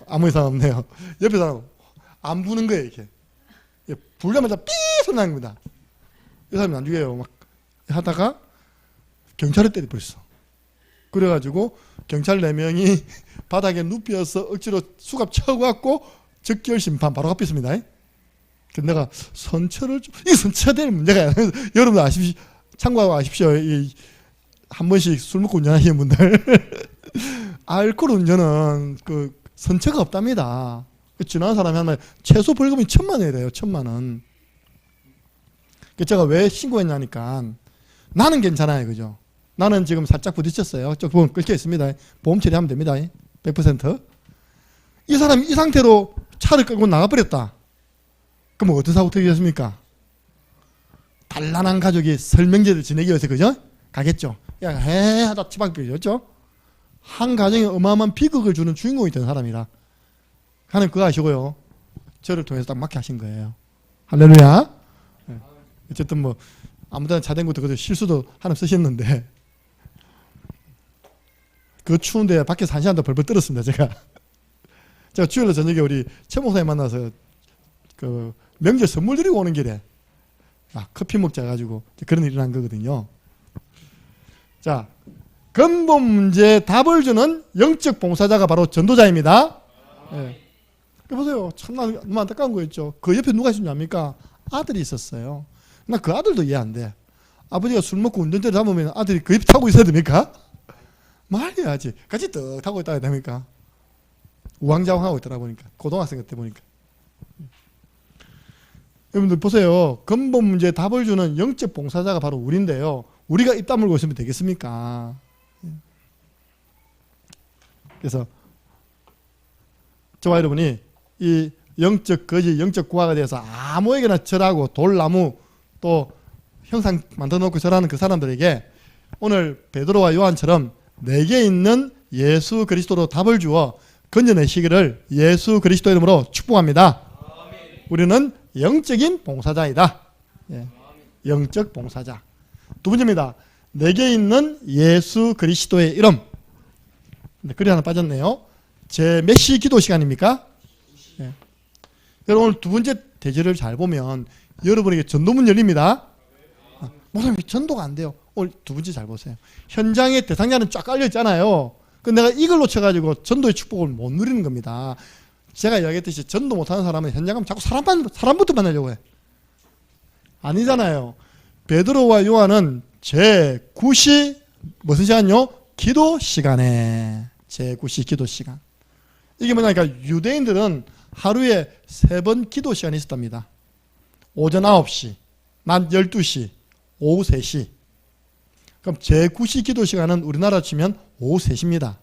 아무 이상 없네요. 옆에 사람 안 부는 거예요 이렇게. 불자마자 삐 소리 나는 겁니다. 이 사람이 나중에요 막 하다가 경찰을 때려버렸어. 그래가지고 경찰 4명이 바닥에 눕혀서 억지로 수갑 쳐갖고 적결 심판 바로 갚았습니다. 근데 내가 선처를 좀, 이 선처가 될 문제가 여러분들 아십시오. 참고하고 아십시오. 한 번씩 술 먹고 운전하시는 분들 알코올 운전은 그 선처가 없답니다. 지나간 사람이 하면 최소 벌금이 1,000만 원이래요. 1,000만 원. 제가 왜 신고했냐니까 나는 괜찮아요. 그죠? 나는 지금 살짝 부딪혔어요. 저 보험 끊겨 있습니다. 보험 처리하면 됩니다. 100%. 이 사람이 이 상태로 차를 끌고 나가버렸다. 그럼 어떤 사고 터지겠습니까? 단란한 가족이 설명제를 지내기 위해서 그죠? 가겠죠. 야, 해 하다 치박 빌렸죠. 한 가정에 어마어마한 비극을 주는 주인공이 된 사람이라. 하나님 그거 아시고요. 저를 통해서 딱 맞게 하신 거예요. 할렐루야. 어쨌든 뭐 아무데나 차된 것도 그저 실수도 하나 쓰셨는데 그 추운데 밖에서 1시간 더 벌벌 떨었습니다. 제가 주일날 저녁에 우리 최 목사님 만나서 그 명절 선물 드리고 오는 길에 커피 먹자 해가지고 그런 일이 일어난 거거든요. 자, 근본 문제에 답을 주는 영적 봉사자가 바로 전도자입니다. 네. 보세요. 참나 너무 안타까운 거 있죠. 그 옆에 누가 있었냐 합니까? 아들이 있었어요. 나 그 아들도 이해 안 돼. 아버지가 술 먹고 운전대를 잡으면 아들이 그 옆에 타고 있어야 됩니까? 말해야지. 같이 떡 타고 있다 해야 됩니까? 우왕좌왕하고 있더라 보니까. 고등학생 때 보니까. 여러분들 보세요. 근본 문제에 답을 주는 영적 봉사자가 바로 우리인데요. 우리가 입 다물고 있으면 되겠습니까? 그래서 저와 여러분이 이 영적 거지, 영적 구화가 돼서 아무에게나 절하고 돌나무 또 형상 만들어 놓고 절하는 그 사람들에게 오늘 베드로와 요한처럼 내게 있는 예수 그리스도로 답을 주어 건져내시기를 예수 그리스도 이름으로 축복합니다. 우리는 영적인 봉사자이다. 예. 영적 봉사자. 두 번째입니다. 내게 있는 예수 그리스도의 이름. 글이 하나 빠졌네요. 제 몇 시 기도 시간입니까? 예. 여러분 오늘 두 번째 대절을 잘 보면 여러분에게 전도문 열립니다. 목사님 전도가 안 돼요. 오늘 두 번째 잘 보세요. 현장에 대상자는 쫙 깔려 있잖아요. 근데 내가 이걸 놓쳐가지고 전도의 축복을 못 누리는 겁니다. 제가 이야기했듯이 전도 못하는 사람은 현장 가면 자꾸 사람부터 만나려고 해. 아니잖아요. 베드로와 요한은 제9시 무슨 시간요? 기도 시간에. 제9시 기도 시간. 이게 뭐냐니까 유대인들은 하루에 3번 기도 시간이 있었답니다. 오전 9시, 낮 12시, 오후 3시. 그럼 제9시 기도 시간은 우리나라 치면 오후 3시입니다.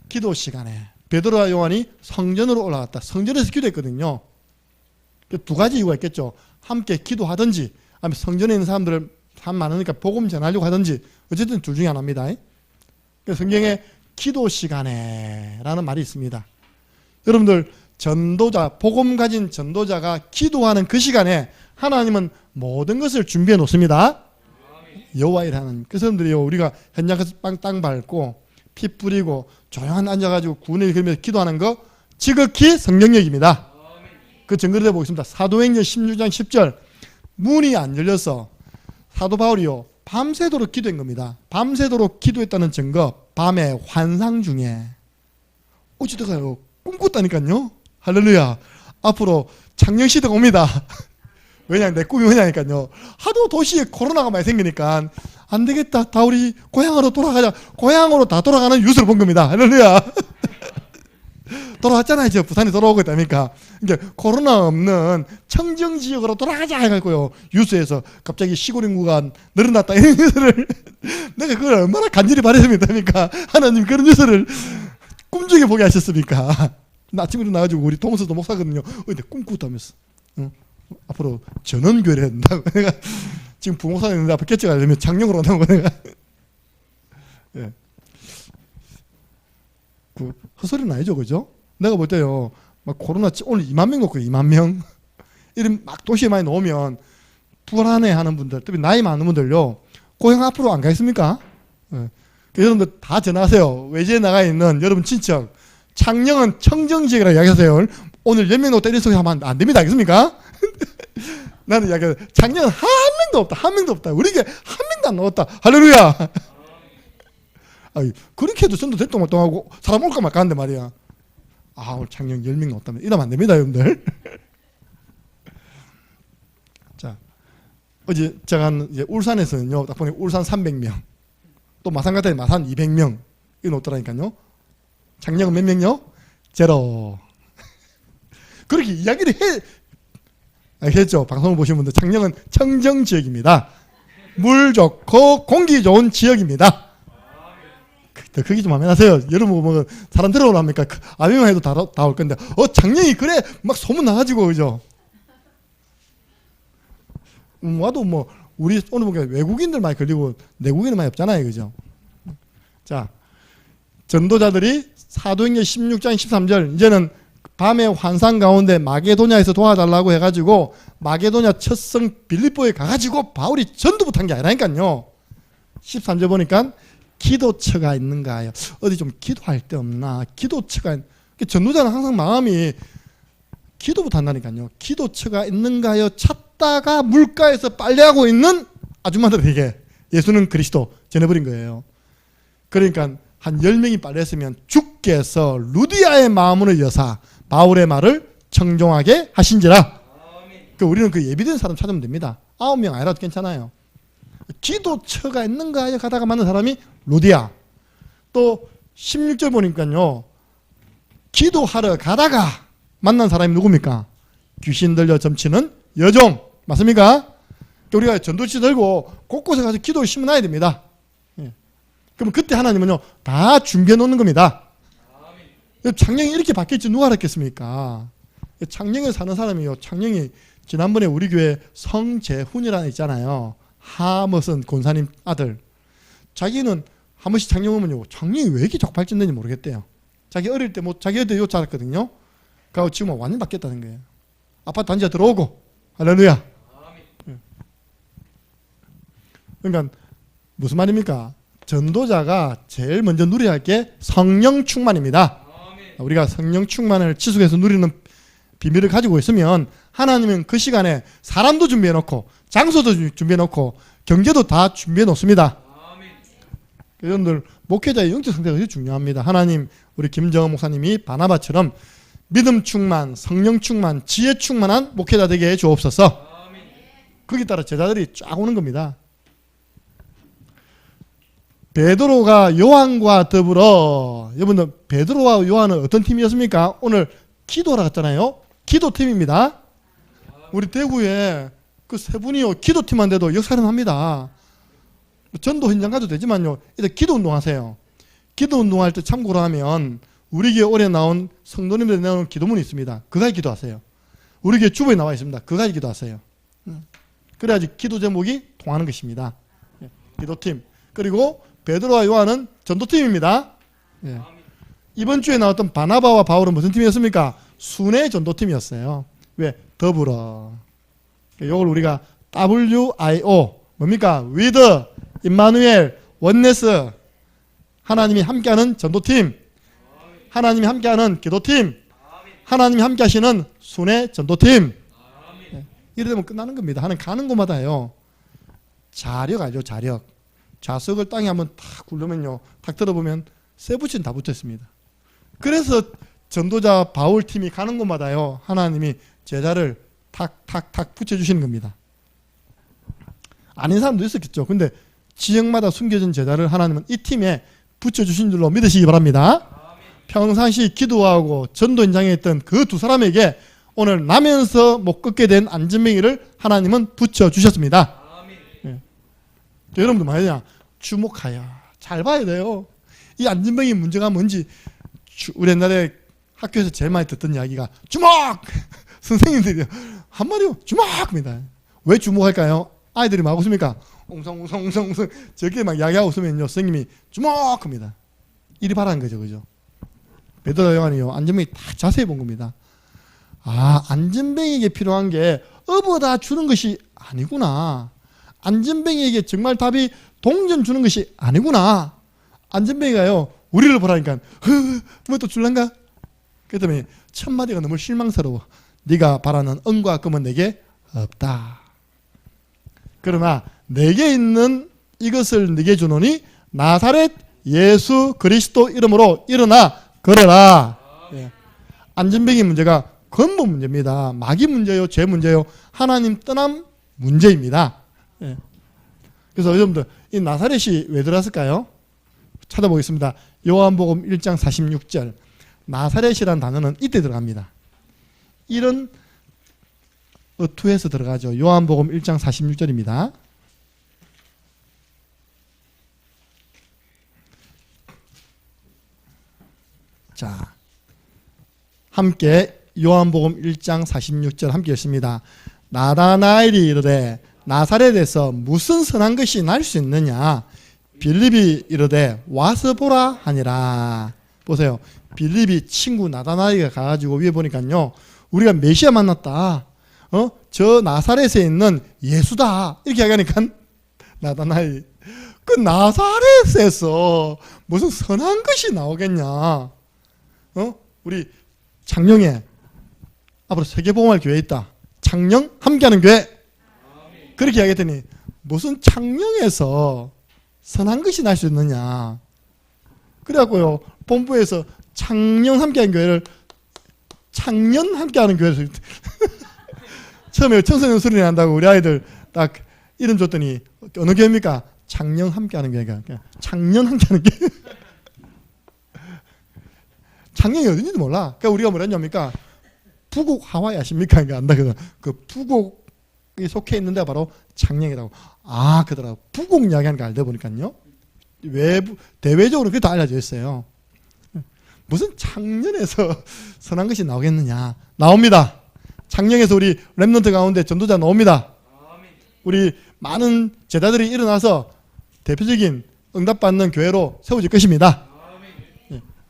기도 시간에 베드로와 요한이 성전으로 올라갔다. 성전에서 기도했거든요. 두 가지 이유가 있겠죠. 함께 기도하든지 아니면 성전에 있는 사람들을 사람 많으니까 복음 전하려고 하든지 어쨌든 둘 중에 하나입니다. 성경에 기도 시간에 라는 말이 있습니다. 여러분들 전도자, 복음 가진 전도자가 기도하는 그 시간에 하나님은 모든 것을 준비해 놓습니다. 여호와이라는 그 사람들이요, 우리가 현장 가서 땅 밟고 피 뿌리고 조용한 앉아가지고 구원을 그리면서 기도하는 거 지극히 성경역입니다. 그 증거를 해보겠습니다. 사도행전 16장 10절 문이 안 열려서 사도 바울이요 밤새도록 기도한 겁니다. 밤새도록 기도했다는 증거, 밤에 환상 중에 어찌다가요 꿈꿨다니까요. 할렐루야. 앞으로 창녕시대가 옵니다. 왜냐, 내 꿈이 뭐냐니까요. 하도 도시에 코로나가 많이 생기니까 안 되겠다. 다 우리 고향으로 돌아가자. 고향으로 다 돌아가는 뉴스를 본 겁니다. 할렐루야. 돌아왔잖아요. 저 부산에 돌아오고 있다니까. 이제 코로나 없는 청정 지역으로 돌아가자 해가지고요. 뉴스에서 갑자기 시골 인구가 늘어났다 이런 뉴스를 내가 그걸 얼마나 간절히 바랬습니까? 하나님 그런 뉴스를 꿈중에 보게 하셨습니까? 나 아침에 일어나가지고 우리 동서도 목사거든요. 근데 꿈꾸다면서 앞으로 전원교회를 해야 된다고. 내가 지금 부목사님 있는데 앞에 깨쳐가 되면 장령으로 온다고 내가. 예. 그 헛소리는 아니죠, 그죠? 내가 볼 때요, 막 코로나 오늘 2만 명 놓고 2만 명 이런 막 도시에 많이 놓으면 불안해하는 분들, 특히 나이 많은 분들요, 고향 앞으로 안 가겠습니까? 예. 여러분들 다 전화하세요. 외지에 나가 있는 여러분 친척, 창녕은 청정지역이라고 이야기하세요. 오늘 10명 놓고 때릴 소리 하면 안 됩니다, 알겠습니까? 나는 이야기해. 작년은 한 명도 없다. 우리에게 한 명도 안 나왔다. 할렐루야. 아유, 그렇게 해도 전도 됐던 것도 하고 사람 올까 말까 하는데 말이야. 아, 오늘 작년 10명 나왔다면 이러면 안 됩니다, 여러분들. 자, 어제 제가 이제 울산에서는요, 딱 보니 울산 300명, 또 마산 같은 데 마산 200명 이거 놓더라니까요. 작년은 몇 명요? 제로. 그렇게 이야기를 했죠. 방송을 보신 분들. 창녕은 청정지역입니다. 물 좋고 공기 좋은 지역입니다. 더 크게 좀 하면 하세요. 여러분 뭐 사람 들어오랍니까? 아비만 해도 다 올 건데. 창녕이 그래 막 소문 나가지고 그죠. 와도 뭐 우리 오늘 보니까 외국인들 많이 걸리고 내국인은 많이 없잖아요, 그죠. 자, 전도자들이 사도행전 16장 13절 이제는 밤의 환상 가운데 마게도냐에서 도와달라고 해가지고 마게도냐 첫성 빌립보에 가가지고 바울이 전도부터 한 게 아니라니까요. 13절 보니까 기도처가 있는가요? 어디 좀 기도할 데 없나? 기도처가 전도자는 항상 마음이 기도부터 한다니까요. 기도처가 있는가요? 찾다가 물가에서 빨래하고 있는 아줌마들에게 예수는 그리스도 전해버린 거예요. 그러니까 한 10명이 빨래했으면 주께서 루디아의 마음으로 여사 바울의 말을 청종하게 하신지라. 우리는 그 예비된 사람 찾으면 됩니다. 9명 아니라도 괜찮아요. 기도처가 있는가요? 가다가 만난 사람이 루디아. 또 16절 보니까요, 기도하러 가다가 만난 사람이 누굽니까? 귀신 들려 점치는 여종. 맞습니까? 우리가 전도지 들고 곳곳에 가서 기도를 심어놔야 됩니다. 그럼 그때 하나님은요 다 준비해 놓는 겁니다. 창녕이 이렇게 바뀔지 누가 알았겠습니까? 창녕에 사는 사람이요, 창녕이 지난번에 우리 교회 성재훈이라는 있잖아요. 하머슨 권사님 아들. 자기는 한 번씩 창녕 오면요, 창녕이 왜 이렇게 자꾸 발전되는지 모르겠대요. 자기 어릴 때 자기 어릴 때 요 자랐거든요. 그리고 지금 완전 바뀌었다는 거예요. 아파트 단지가 들어오고. 할렐루야. 그러니까 무슨 말입니까? 전도자가 제일 먼저 누려야 할 게 성령 충만입니다. 우리가 성령 충만을 지속해서 누리는 비밀을 가지고 있으면 하나님은 그 시간에 사람도 준비해 놓고 장소도 준비해 놓고 경제도 다 준비해 놓습니다. 여러분들 목회자의 영적 상태가 되게 중요합니다. 하나님 우리 김정은 목사님이 바나바처럼 믿음 충만, 성령 충만, 지혜 충만한 목회자 되게 해 주옵소서. 거기에 따라 제자들이 쫙 오는 겁니다. 베드로가 요한과 더불어, 여러분들 베드로와 요한은 어떤 팀이었습니까? 오늘 기도하러 갔잖아요. 기도팀입니다. 우리 대구에 그 세 분이요 기도팀한데도 역사는 합니다. 전도 현장 가도 되지만요, 이제 기도 운동하세요. 기도 운동할 때 참고로 하면 우리 교회 올해 나온 성도님들이 나오는 기도문이 있습니다. 그거 기도하세요. 우리 교회 주보에 나와 있습니다. 그거 기도하세요. 그래야지 기도 제목이 통하는 것입니다. 기도팀. 그리고 베드로와 요한은 전도팀입니다. 예. 이번 주에 나왔던 바나바와 바울은 무슨 팀이었습니까? 순회 전도팀이었어요. 왜? 더불어. 이걸 우리가 WIO 뭡니까? with, 임마누엘, 원네스. 하나님이 함께하는 전도팀, 하나님이 함께하는 기도팀, 하나님이 함께하시는 순회 전도팀. 예. 이러면 끝나는 겁니다. 하나님 가는 곳마다요. 자력 알죠? 자력. 좌석을 땅에 한번 탁 굴르면요, 탁 들어보면 쇠 붙인 다 붙어 있습니다. 그래서 전도자 바울 팀이 가는 곳마다요, 하나님이 제자를 탁탁탁 붙여주시는 겁니다. 아닌 사람도 있었겠죠. 근데 지역마다 숨겨진 제자를 하나님은 이 팀에 붙여주신 줄로 믿으시기 바랍니다. 평상시 기도하고 전도 현장에 있던 그 두 사람에게 오늘 나면서 못 걷게 된 안전뱅이를 하나님은 붙여주셨습니다. 여러분들 말이야, 주목하야. 잘 봐야 돼요. 이 안전뱅이 문제가 뭔지, 우리 옛날에 학교에서 제일 많이 듣던 이야기가 주목! 선생님들이 한마디로 주목입니다. 왜 주목할까요? 아이들이 막 웃습니까? 웅성웅성 저렇게 막 이야기하고 웃으면요, 선생님이 주목합니다. 이리 바라는 거죠, 그죠? 베드로와 요한이요, 안전뱅이 다 자세히 본 겁니다. 아, 안전뱅이에게 필요한 게 업어다 주는 것이 아니구나. 안전뱅이에게 정말 답이 동전 주는 것이 아니구나. 안전뱅이가요, 우리를 보라니까 뭐 또 줄란가? 그랬더니 첫 마디가 너무 실망스러워. 네가 바라는 은과 금은 내게 없다. 그러나 내게 있는 이것을 네게 주노니 나사렛 예수 그리스도 이름으로 일어나 걸어라. 예. 안전뱅이 문제가 근본 문제입니다. 마귀 문제요, 죄 문제요, 하나님 떠남 문제입니다. 예. 그래서 여러분들 이 나사렛이 왜 들어왔을까요? 찾아보겠습니다. 요한복음 1장 46절. 나사렛이라는 단어는 이때 들어갑니다. 이런 어투에서 들어가죠. 요한복음 1장 46절입니다. 자, 함께 요한복음 1장 46절 함께 읽습니다. 나다나엘이 이르되 나사렛에서 무슨 선한 것이 날 수 있느냐? 빌립이 이르되 와서 보라 하니라. 보세요. 빌립이 친구 나다나엘이 가가지고 위에 보니까요, 우리가 메시아 만났다. 저 나사렛에 있는 예수다. 이렇게 얘기하니까 나다나엘, 그 나사렛에서 무슨 선한 것이 나오겠냐? 우리 창녕에 앞으로 세계복음할 교회 있다. 창녕 함께하는 교회. 그렇게 이야기했더니 무슨 창녕에서 선한 것이 날 수 있느냐. 그래갖고요, 본부에서 창녕 함께하는 교회를 창년 함께하는 교회를 처음에 청소년 소리 난다고 우리 아이들 딱 이름 줬더니 어느 교회입니까? 창녕 함께하는 교회가. 창년 함께하는 교회. 창녕이 어딘지도 몰라. 그러니까 우리가 뭐라 했냐니까 부곡 하와이 아십니까? 그러니까 안다. 그 부곡이 속해 있는 데가 바로 창녕이라고. 아, 그더라고. 부곡 이야기하는 거 알다 보니까요, 외부 대외적으로 그게 다 알려져 있어요. 무슨 창녕에서 선한 것이 나오겠느냐? 나옵니다. 창녕에서 우리 렘넌트 가운데 전도자 나옵니다. 우리 많은 제자들이 일어나서 대표적인 응답받는 교회로 세워질 것입니다.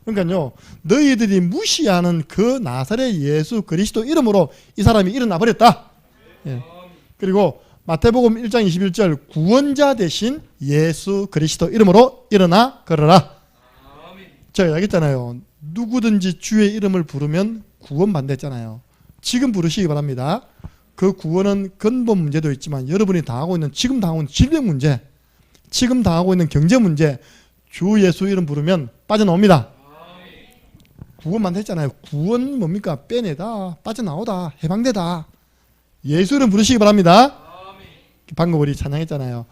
그러니까요, 너희들이 무시하는 그 나사렛 예수 그리스도 이름으로 이 사람이 일어나 버렸다. 예. 그리고 마태복음 1장 21절 구원자 대신 예수 그리스도 이름으로 일어나 걸어라. 제가 얘기했잖아요. 누구든지 주의 이름을 부르면 구원받는다했잖아요. 지금 부르시기 바랍니다. 그 구원은 근본 문제도 있지만 여러분이 당하고 있는 지금 당하고 있는 질병 문제, 지금 당하고 있는 경제 문제, 주 예수 이름 부르면 빠져나옵니다. 구원받는다했잖아요. 구원 뭡니까? 빼내다, 빠져나오다, 해방되다. 예수 이름 부르시기 바랍니다. 방금 우리 찬양했잖아요.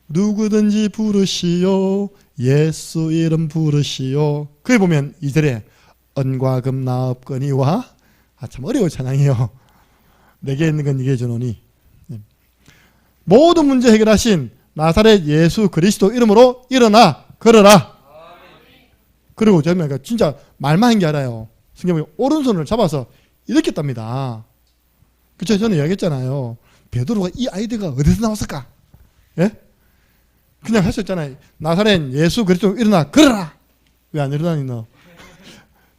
누구든지 부르시오 예수 이름 부르시오. 거기 보면 2절에 은과 금 나 없거니와 참 어려운 찬양이에요. 내게 있는 건 네게 주노니. 모든 문제 해결하신 나사렛 예수 그리스도 이름으로 일어나 걸어라. 그리고 제가 진짜 말만 한 게 아니라요. 성경에 오른손을 잡아서 이렇게 땁니다. 그쵸? 저는 이야기했잖아요. 베드로가 이 아이디어가 어디서 나왔을까? 예? 그냥 할 수 있잖아요. 나사렛 예수 그리스도 일어나 걸어라. 왜 안 일어나니 너?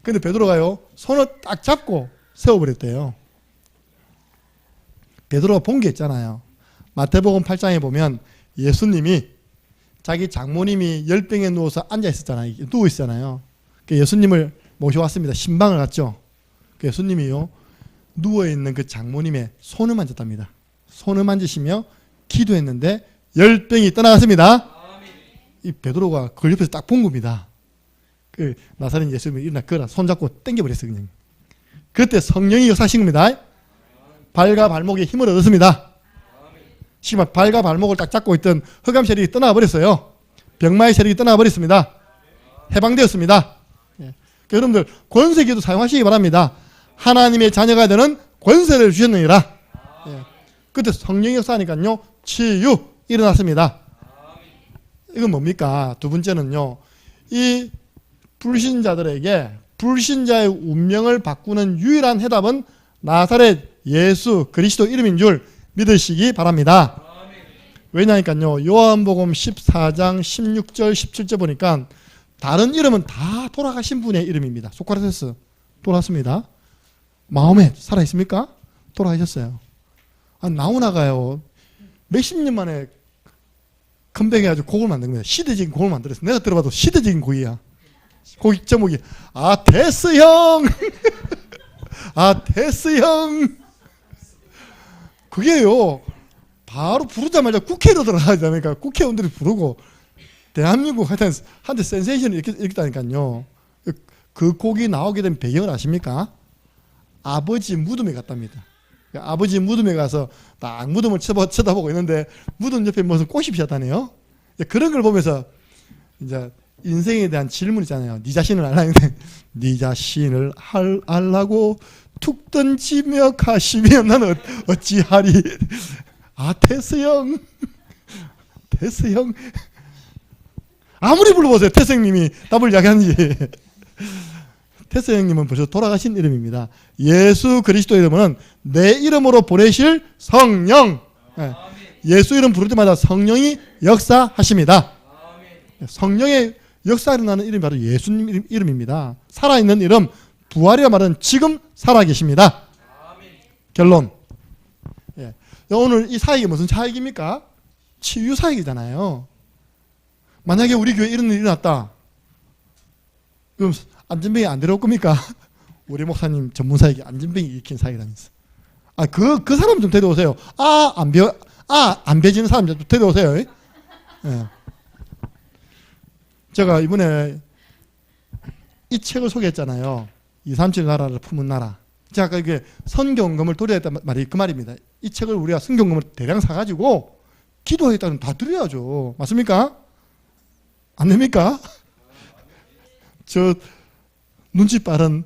근데 베드로가요 손을 딱 잡고 세워버렸대요. 베드로가 본 게 있잖아요. 마태복음 8장에 보면 예수님이 자기 장모님이 열병에 누워서 앉아 있었잖아요. 누워 있잖아요. 예수님을 모셔왔습니다. 신방을 갔죠. 예수님이요 누워 있는 그 장모님의 손을 만졌답니다. 손을 만지시며 기도했는데 열병이 떠나갔습니다. 이 베드로가 그걸 옆에서 딱 본 겁니다. 그 나사렛 예수님이 일어나 걸어 손잡고 당겨버렸어요. 그냥. 그때 성령이 역사하신 겁니다. 발과 발목에 힘을 얻었습니다. 지금 발과 발목을 딱 잡고 있던 흑암 세력이 떠나버렸어요. 병마의 세력이 떠나버렸습니다. 해방되었습니다. 예. 여러분들 권세기도 사용하시기 바랍니다. 하나님의 자녀가 되는 권세를 주셨느니라. 예. 그때 성령이 역사하니까요 치유 일어났습니다. 이건 뭡니까? 두 번째는요, 이 불신자들에게 불신자의 운명을 바꾸는 유일한 해답은 나사렛 예수 그리스도 이름인 줄 믿으시기 바랍니다. 왜냐니까요, 요한복음 14장 16절 17절 보니까 다른 이름은 다 돌아가신 분의 이름입니다. 소크라테스 돌아왔습니다. 마음에 살아있습니까? 돌아가셨어요. 나오나가요 몇십 년 만에 컴백해가지고 곡을 만든 거예요. 시대적인 곡을 만들었어요. 내가 들어봐도 시대적인 곡이야. 곡 제목이 데스 형 데스 형. 그게요 바로 부르자마자 국회로 들어가야 되니까 국회의원들이 부르고 대한민국 한테 센세이션을 일으켰다니까요. 그 곡이 나오게 된 배경을 아십니까? 아버지 무덤에 갔답니다. 아버지 무덤에 가서 딱 무덤을 쳐다보고 있는데 무덤 옆에 무슨 꽃이 피었다네요. 그런 걸 보면서 이제 인생에 대한 질문이잖아요. 네 자신을 알라는데 네 자신을 알라고 툭 던지며 가시면 나는 어찌하리. 테스 형 테스 형 아무리 불러보세요. 테스 형님이 답을 이야기하는지. 테스 형님은 벌써 돌아가신 이름입니다. 예수 그리스도 이름은 내 이름으로 보내실 성령. 예수 이름 부를 때마다 성령이 역사하십니다. 성령의 역사 일어나는 이름이 바로 예수님 이름입니다. 살아있는 이름, 부활이라 말은 지금 살아계십니다. 결론. 오늘 이 사역이 무슨 사역입니까? 치유 사역이잖아요. 만약에 우리 교회에 이런 일이 일어났다. 그럼 안전병이 안 데려올 겁니까? 우리 목사님 전문 사역이 안전병이 일으킨 사역이라면서. 그 사람 좀 데려오세요. 안 배지는 사람 좀 데려오세요. 예. 제가 이번에 이 책을 소개했잖아요. 237 나라를 품은 나라. 제가 아까 이게 선경금을 도려했단 말이 그 말입니다. 이 책을 우리가 선경금을 대량 사가지고 기도했다는 다 드려야죠. 맞습니까? 안 됩니까? 저 눈치 빠른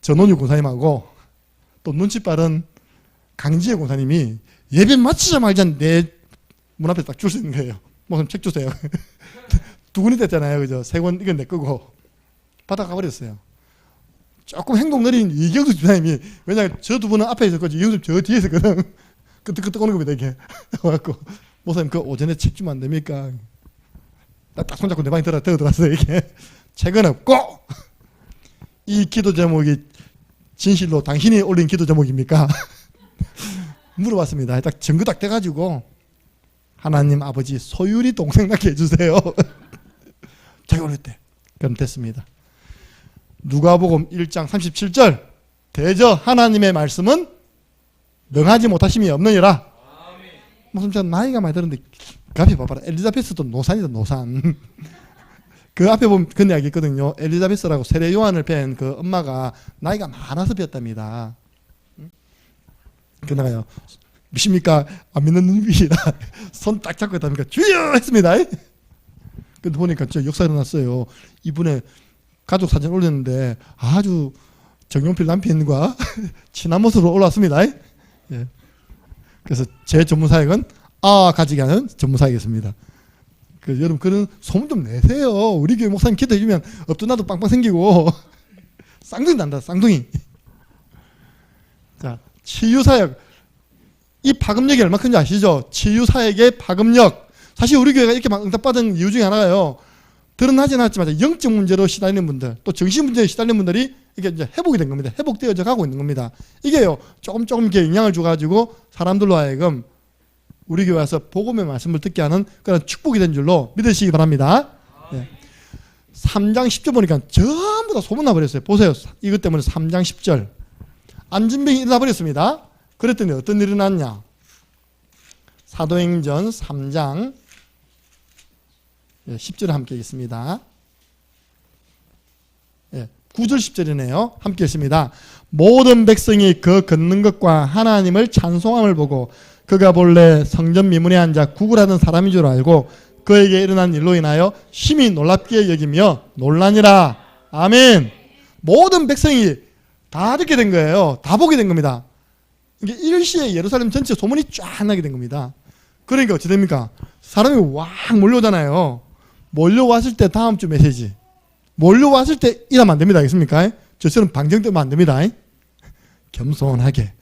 전원유 권사님하고 또 눈치 빠른 강지혜 권사님이 예배 마치자마자 내 문 앞에 딱 줄 수 있는 거예요. 목사님 책 주세요. 두 권이 됐잖아요. 그죠? 세 권 이건 내 거고 받아가 버렸어요. 조금 행동 느린 이경수 집사님이, 왜냐하면 저 두 분은 앞에 있었거든요. 이경수 저 뒤에 있었거든. 그때 오는 겁니다. 이게 와갖고 목사님 그 오전에 책 주면 안 됩니까? 딱 손잡고 내 방에 들어갔어요. 이게 책은 없고 이 기도 제목이 진실로 당신이 올린 기도 제목입니까? 물어봤습니다. 딱 증거 딱 돼가지고 하나님 아버지 소율이 동생 낳게 해주세요. 제가 올렸대. 그럼 됐습니다. 누가복음 1장 37절 대저 하나님의 말씀은 명하지 못하심이 없느니라. 무슨 저 나이가 많이 들었는데 그 앞에 봐봐라. 엘리자베스도 노산이다 노산. 그 앞에 보면 그런 이야기 있거든요. 엘리자베스라고 세례 요한을 뵌 그 엄마가 나이가 많아서 뵀답니다. 그나가요. 믿습니까? 안 믿는 눈이라 손 딱 잡고 했답니까? 주여! 했습니다. 근데 보니까 저 역사 일어났어요. 이분의 가족 사진 올렸는데 아주 정용필 남편과 친한 모습으로 올라왔습니다. 예. 그래서 제 전문사역은 가지게 하는 전문사역이었습니다. 여러분 그런 소문 좀 내세요. 우리 교회 목사님 기도해주면 업도 나도 빵빵 생기고 쌍둥이 난다 쌍둥이. 자, 치유사역. 이 파급력이 얼마나 큰지 아시죠? 치유사역의 파급력. 사실 우리 교회가 이렇게 응답받은 이유 중에 하나가요. 드러나진 않았지만 영적 문제로 시달리는 분들, 또 정신 문제에 시달리는 분들이 이게 이제 회복이 된 겁니다. 회복되어져 가고 있는 겁니다. 이게요, 조금 이렇게 영향을 줘가지고 사람들로 하여금 우리 교회 와서 복음의 말씀을 듣게 하는 그런 축복이 된 줄로 믿으시기 바랍니다. 네. 3장 10절 보니까 전부 다 소문나 버렸어요. 보세요. 이것 때문에 3장 10절. 안진병이 일어나 버렸습니다. 그랬더니 어떤 일이 일어났냐? 사도행전 3장 10절에 함께 있습니다. 9절 10절이네요. 함께 있습니다. 모든 백성이 그 걷는 것과 하나님을 찬송함을 보고 그가 본래 성전 미문에 앉아 구걸하던 사람인 줄 알고 그에게 일어난 일로 인하여 심히 놀랍게 여기며 놀라니라. 아멘. 모든 백성이 다 듣게 된 거예요. 다 보게 된 겁니다. 이게 일시에 예루살렘 전체 소문이 쫙 나게 된 겁니다. 그러니까 어찌 됩니까? 사람이 확 몰려오잖아요. 몰려왔을 때 다음 주 메시지. 몰려왔을 때 일하면 안 됩니다. 알겠습니까? 저처럼 방정되면 안 됩니다. 겸손하게.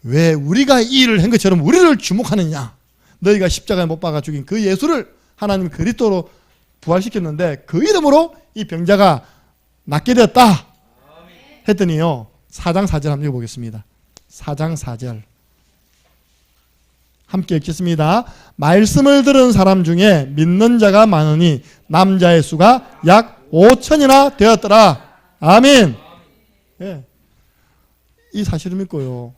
왜 우리가 이 일을 한 것처럼 우리를 주목하느냐. 너희가 십자가에 못 박아 죽인 그 예수를 하나님 그리스도로 부활시켰는데 그 이름으로 이 병자가 낫게 되었다. 했더니요. 4장 4절 한번 읽어보겠습니다. 4장 4절 함께 읽겠습니다. 말씀을 들은 사람 중에 믿는 자가 많으니 남자의 수가 약 5천이나 되었더라. 아멘. 예. 이 사실을 믿고요.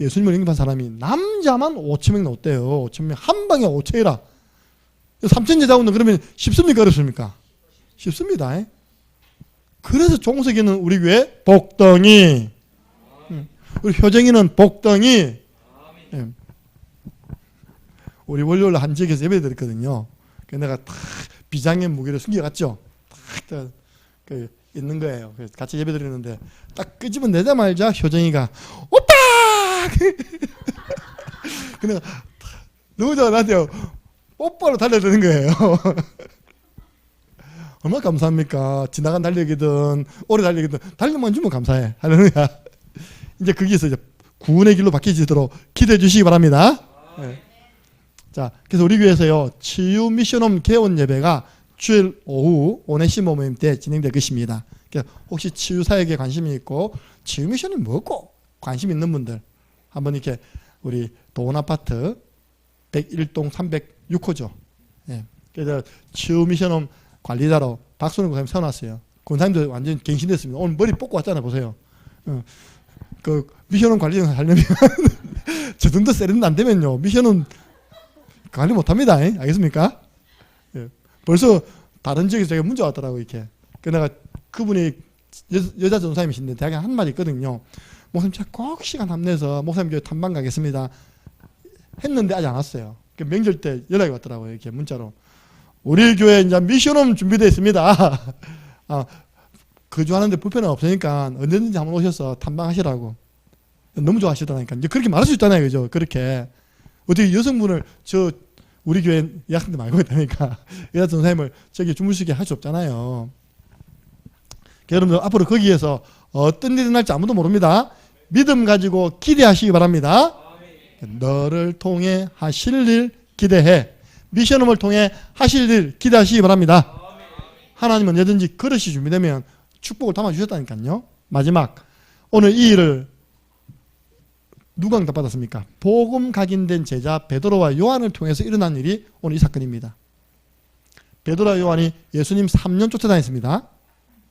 예수님을 영접한 사람이 남자만 5천명 나왔대요. 5천명 한 방에 5천이라. 3천 제자 오는 그러면 쉽습니까 어렵습니까? 쉽습니다. 그래서 종석이는 우리 교회 복덩이, 우리 효정이는 복덩이. 우리 월요일 한 지역에서 예배 드렸거든요. 내가 탁 비장의 무게를 숨겨갔죠. 탁 있는 거예요. 그래서 같이 예배 드리는데 딱 끄집어 내자마자 효정이가 오빠! 근데 너무 좋아. 나한테 뽀뽀로 달려드는 거예요. 얼마나 감사합니까? 지나간 달력이든 오래 달력이든 달력만 주면 감사해. 할렐루야. 이제 거기에서 이제 구원의 길로 바뀌지도록 기도해 주시기 바랍니다. 네. 자, 그래서 우리 교회에서요 치유 미션홈 개원 예배가 주일 오후 오네시모 모임 때 진행될 것입니다. 그러니까 혹시 치유 사역에 관심이 있고 치유 미션이 뭐고 관심 있는 분들 한번 이렇게 우리 도원 아파트 101동 306호죠. 예. 그래서 치유 미션홈 관리자로 박수는 권사님 세워놨어요. 권사님도 완전 갱신됐습니다. 오늘 머리 뽑고 왔잖아요. 보세요. 그 미션홈 관리자 하려면 저 정도 세련도 안 되면요 미션은 관리 못합니다. 알겠습니까? 예. 벌써 다른 지역에서 제가 문자 왔더라고 이렇게. 내가 그분이 여자 전사님이신데 대학에 한 말이 있거든요. 목사님 제가 꼭 시간 함내서 목사님 교회 탐방 가겠습니다. 했는데 아직 안 왔어요. 명절 때 연락이 왔더라고요. 이렇게 문자로. 우리 교회 이제 미션홈 준비되어 있습니다. 거주하는데 불편은 없으니까 언제든지 한번 오셔서 탐방하시라고. 너무 좋아하시더라니까. 이제 그렇게 말할 수 있잖아요. 그죠? 그렇게. 어떻게 여성분을 우리 교회 예약생들 말고 있다니까. 여자 전사님을 저기 주무시게 할 수 없잖아요. 여러분들 앞으로 거기에서 어떤 일이 날지 아무도 모릅니다. 믿음 가지고 기대하시기 바랍니다. 너를 통해 하실 일 기대해. 미션홈을 통해 하실 일 기대하시기 바랍니다. 하나님은 언제든지 그릇이 준비되면 축복을 담아주셨다니까요. 마지막, 오늘 이 일을 누가 응답받았습니까? 복음 각인된 제자 베드로와 요한을 통해서 일어난 일이 오늘 이 사건입니다. 베드로와 요한이 예수님 3년 쫓아다녔습니다.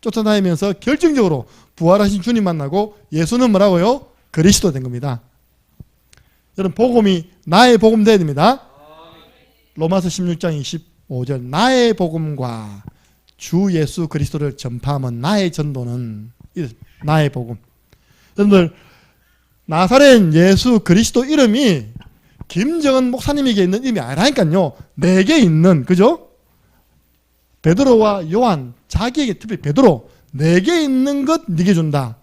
쫓아다니면서 결정적으로 부활하신 주님 만나고 예수는 뭐라고요? 그리스도 된 겁니다. 여러분, 복음이 나의 복음 되어야 됩니다. 로마서 16장 25절, 나의 복음과 주 예수 그리스도를 전파하면 나의 전도는 나의 복음. 여러분들, 나사렛 예수 그리스도 이름이 김정은 목사님에게 있는 이름이 아니라니까요. 내게 있는, 그죠? 베드로와 요한, 자기에게, 특히 베드로, 내게 있는 것 네게 준다.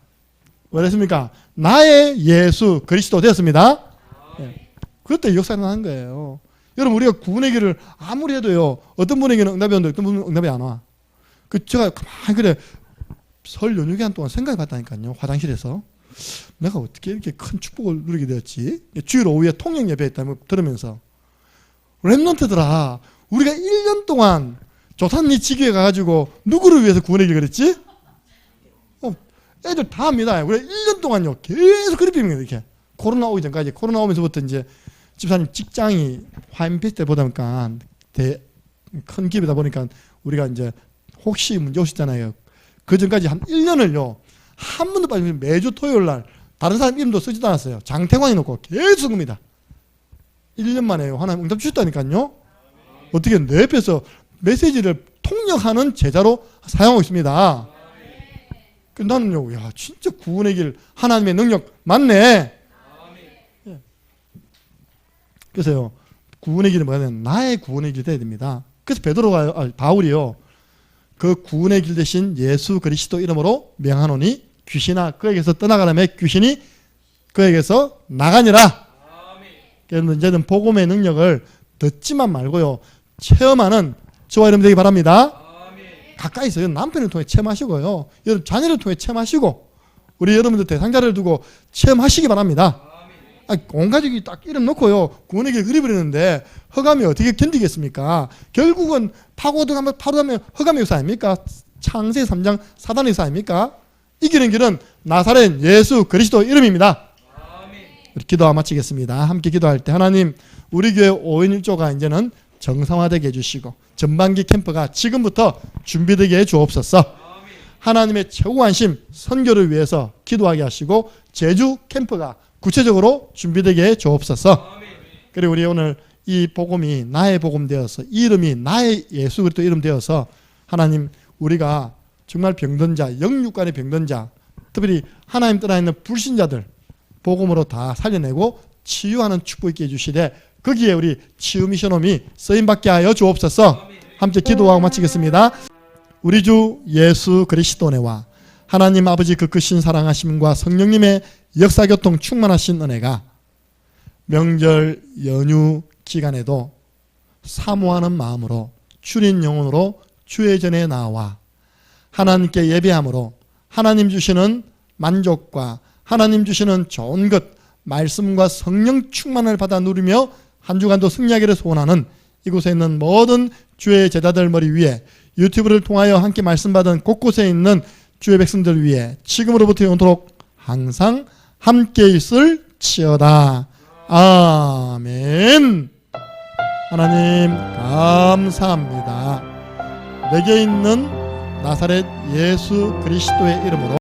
왜 그랬습니까? 나의 예수 그리스도 되었습니다. 네. 그때 역사가 나는 거예요. 여러분, 우리가 구원의 길을 아무리 해도요, 어떤 분에게는 응답이 오는데 어떤 분은 응답이 안 와. 제가 가만히 그래 설 연휴 기간 동안 생각해 봤다니까요. 화장실에서 내가 어떻게 이렇게 큰 축복을 누리게 되었지? 주일 오후에 통영 예배 했다고 들으면서, 랩런트들아, 우리가 1년 동안 조산리 지교에 가가지고 누구를 위해서 구원의 길 그랬지? 애들 다 합니다. 우리가 1년 동안요 계속 그립입니다. 이렇게 코로나 오기 전까지. 코로나 오면서부터 이제 집사님 직장이 화인페스트 때 보다 보니까 큰 기업이다 보니까 우리가 이제 혹시 문제 오셨잖아요. 그 전까지 한 1년을요 한 번도 빠지면 매주 토요일 날 다른 사람 이름도 쓰지도 않았어요. 장태광이 놓고 계속 씁니다. 1년 만에요. 하나님 응답 주셨다니까요. 어떻게 내 옆에서 메시지를 통역하는 제자로 사용하고 있습니다. 나는요, 야, 진짜 구원의 길, 하나님의 능력 맞네. 그래서요, 구원의 길은 뭐냐면 나의 구원의 길이 돼야 됩니다. 그래서 바울이요, 그 구원의 길 대신 예수 그리스도 이름으로 명하노니 귀신아 그에게서 떠나가라며 귀신이 그에게서 나가니라. 그래서 이제는 복음의 능력을 듣지만 말고요, 체험하는 저와 여러분 되기 바랍니다. 가까이서 남편을 통해 체험하시고요, 여러분 자녀를 통해 체험하시고, 우리 여러분들 대상자를 두고 체험하시기 바랍니다. 온 가족이 딱 이름 놓고요 구원의 길 그려버리는데 허감이 어떻게 견디겠습니까? 결국은 파고들면 허감의 역사 아닙니까? 창세기 3장 사단의 역사 아닙니까? 이기는 길은 나사렛 예수 그리스도 이름입니다. 우리 기도와 마치겠습니다. 함께 기도할 때, 하나님, 우리 교회 5인 1조가 이제는 정상화되게 해주시고 전반기 캠프가 지금부터 준비되게 해 주옵소서. 하나님의 최고 관심 선교를 위해서 기도하게 하시고 제주 캠프가 구체적으로 준비되게 해 주옵소서. 그리고 우리 오늘 이 복음이 나의 복음 되어서, 이 이름이 나의 예수 그리스도 이름 되어서, 하나님, 우리가 정말 병든 자, 영육간의 병든 자, 특별히 하나님 떠나 있는 불신자들 복음으로 다 살려내고 치유하는 축복 있게 해주시되, 거기에 우리 치유 미션홈이 쓰임받게 하여 주옵소서. 함께 기도하고 마치겠습니다. 우리 주 예수 그리스도네와 하나님 아버지 그 크신 사랑하심과 성령님의 역사교통 충만하신 은혜가 명절 연휴 기간에도 사모하는 마음으로 주린 영혼으로 주의 전에 나와 하나님께 예배함으로 하나님 주시는 만족과 하나님 주시는 좋은 것, 말씀과 성령 충만을 받아 누리며 한 주간도 승리하기를 소원하는 이곳에 있는 모든 주의 제자들 머리 위에, 유튜브를 통하여 함께 말씀 받은 곳곳에 있는 주의 백성들 위에 지금으로부터 영원토록 항상 함께 있을 치어다. 아멘. 하나님 감사합니다. 내게 있는 나사렛 예수 그리스도의 이름으로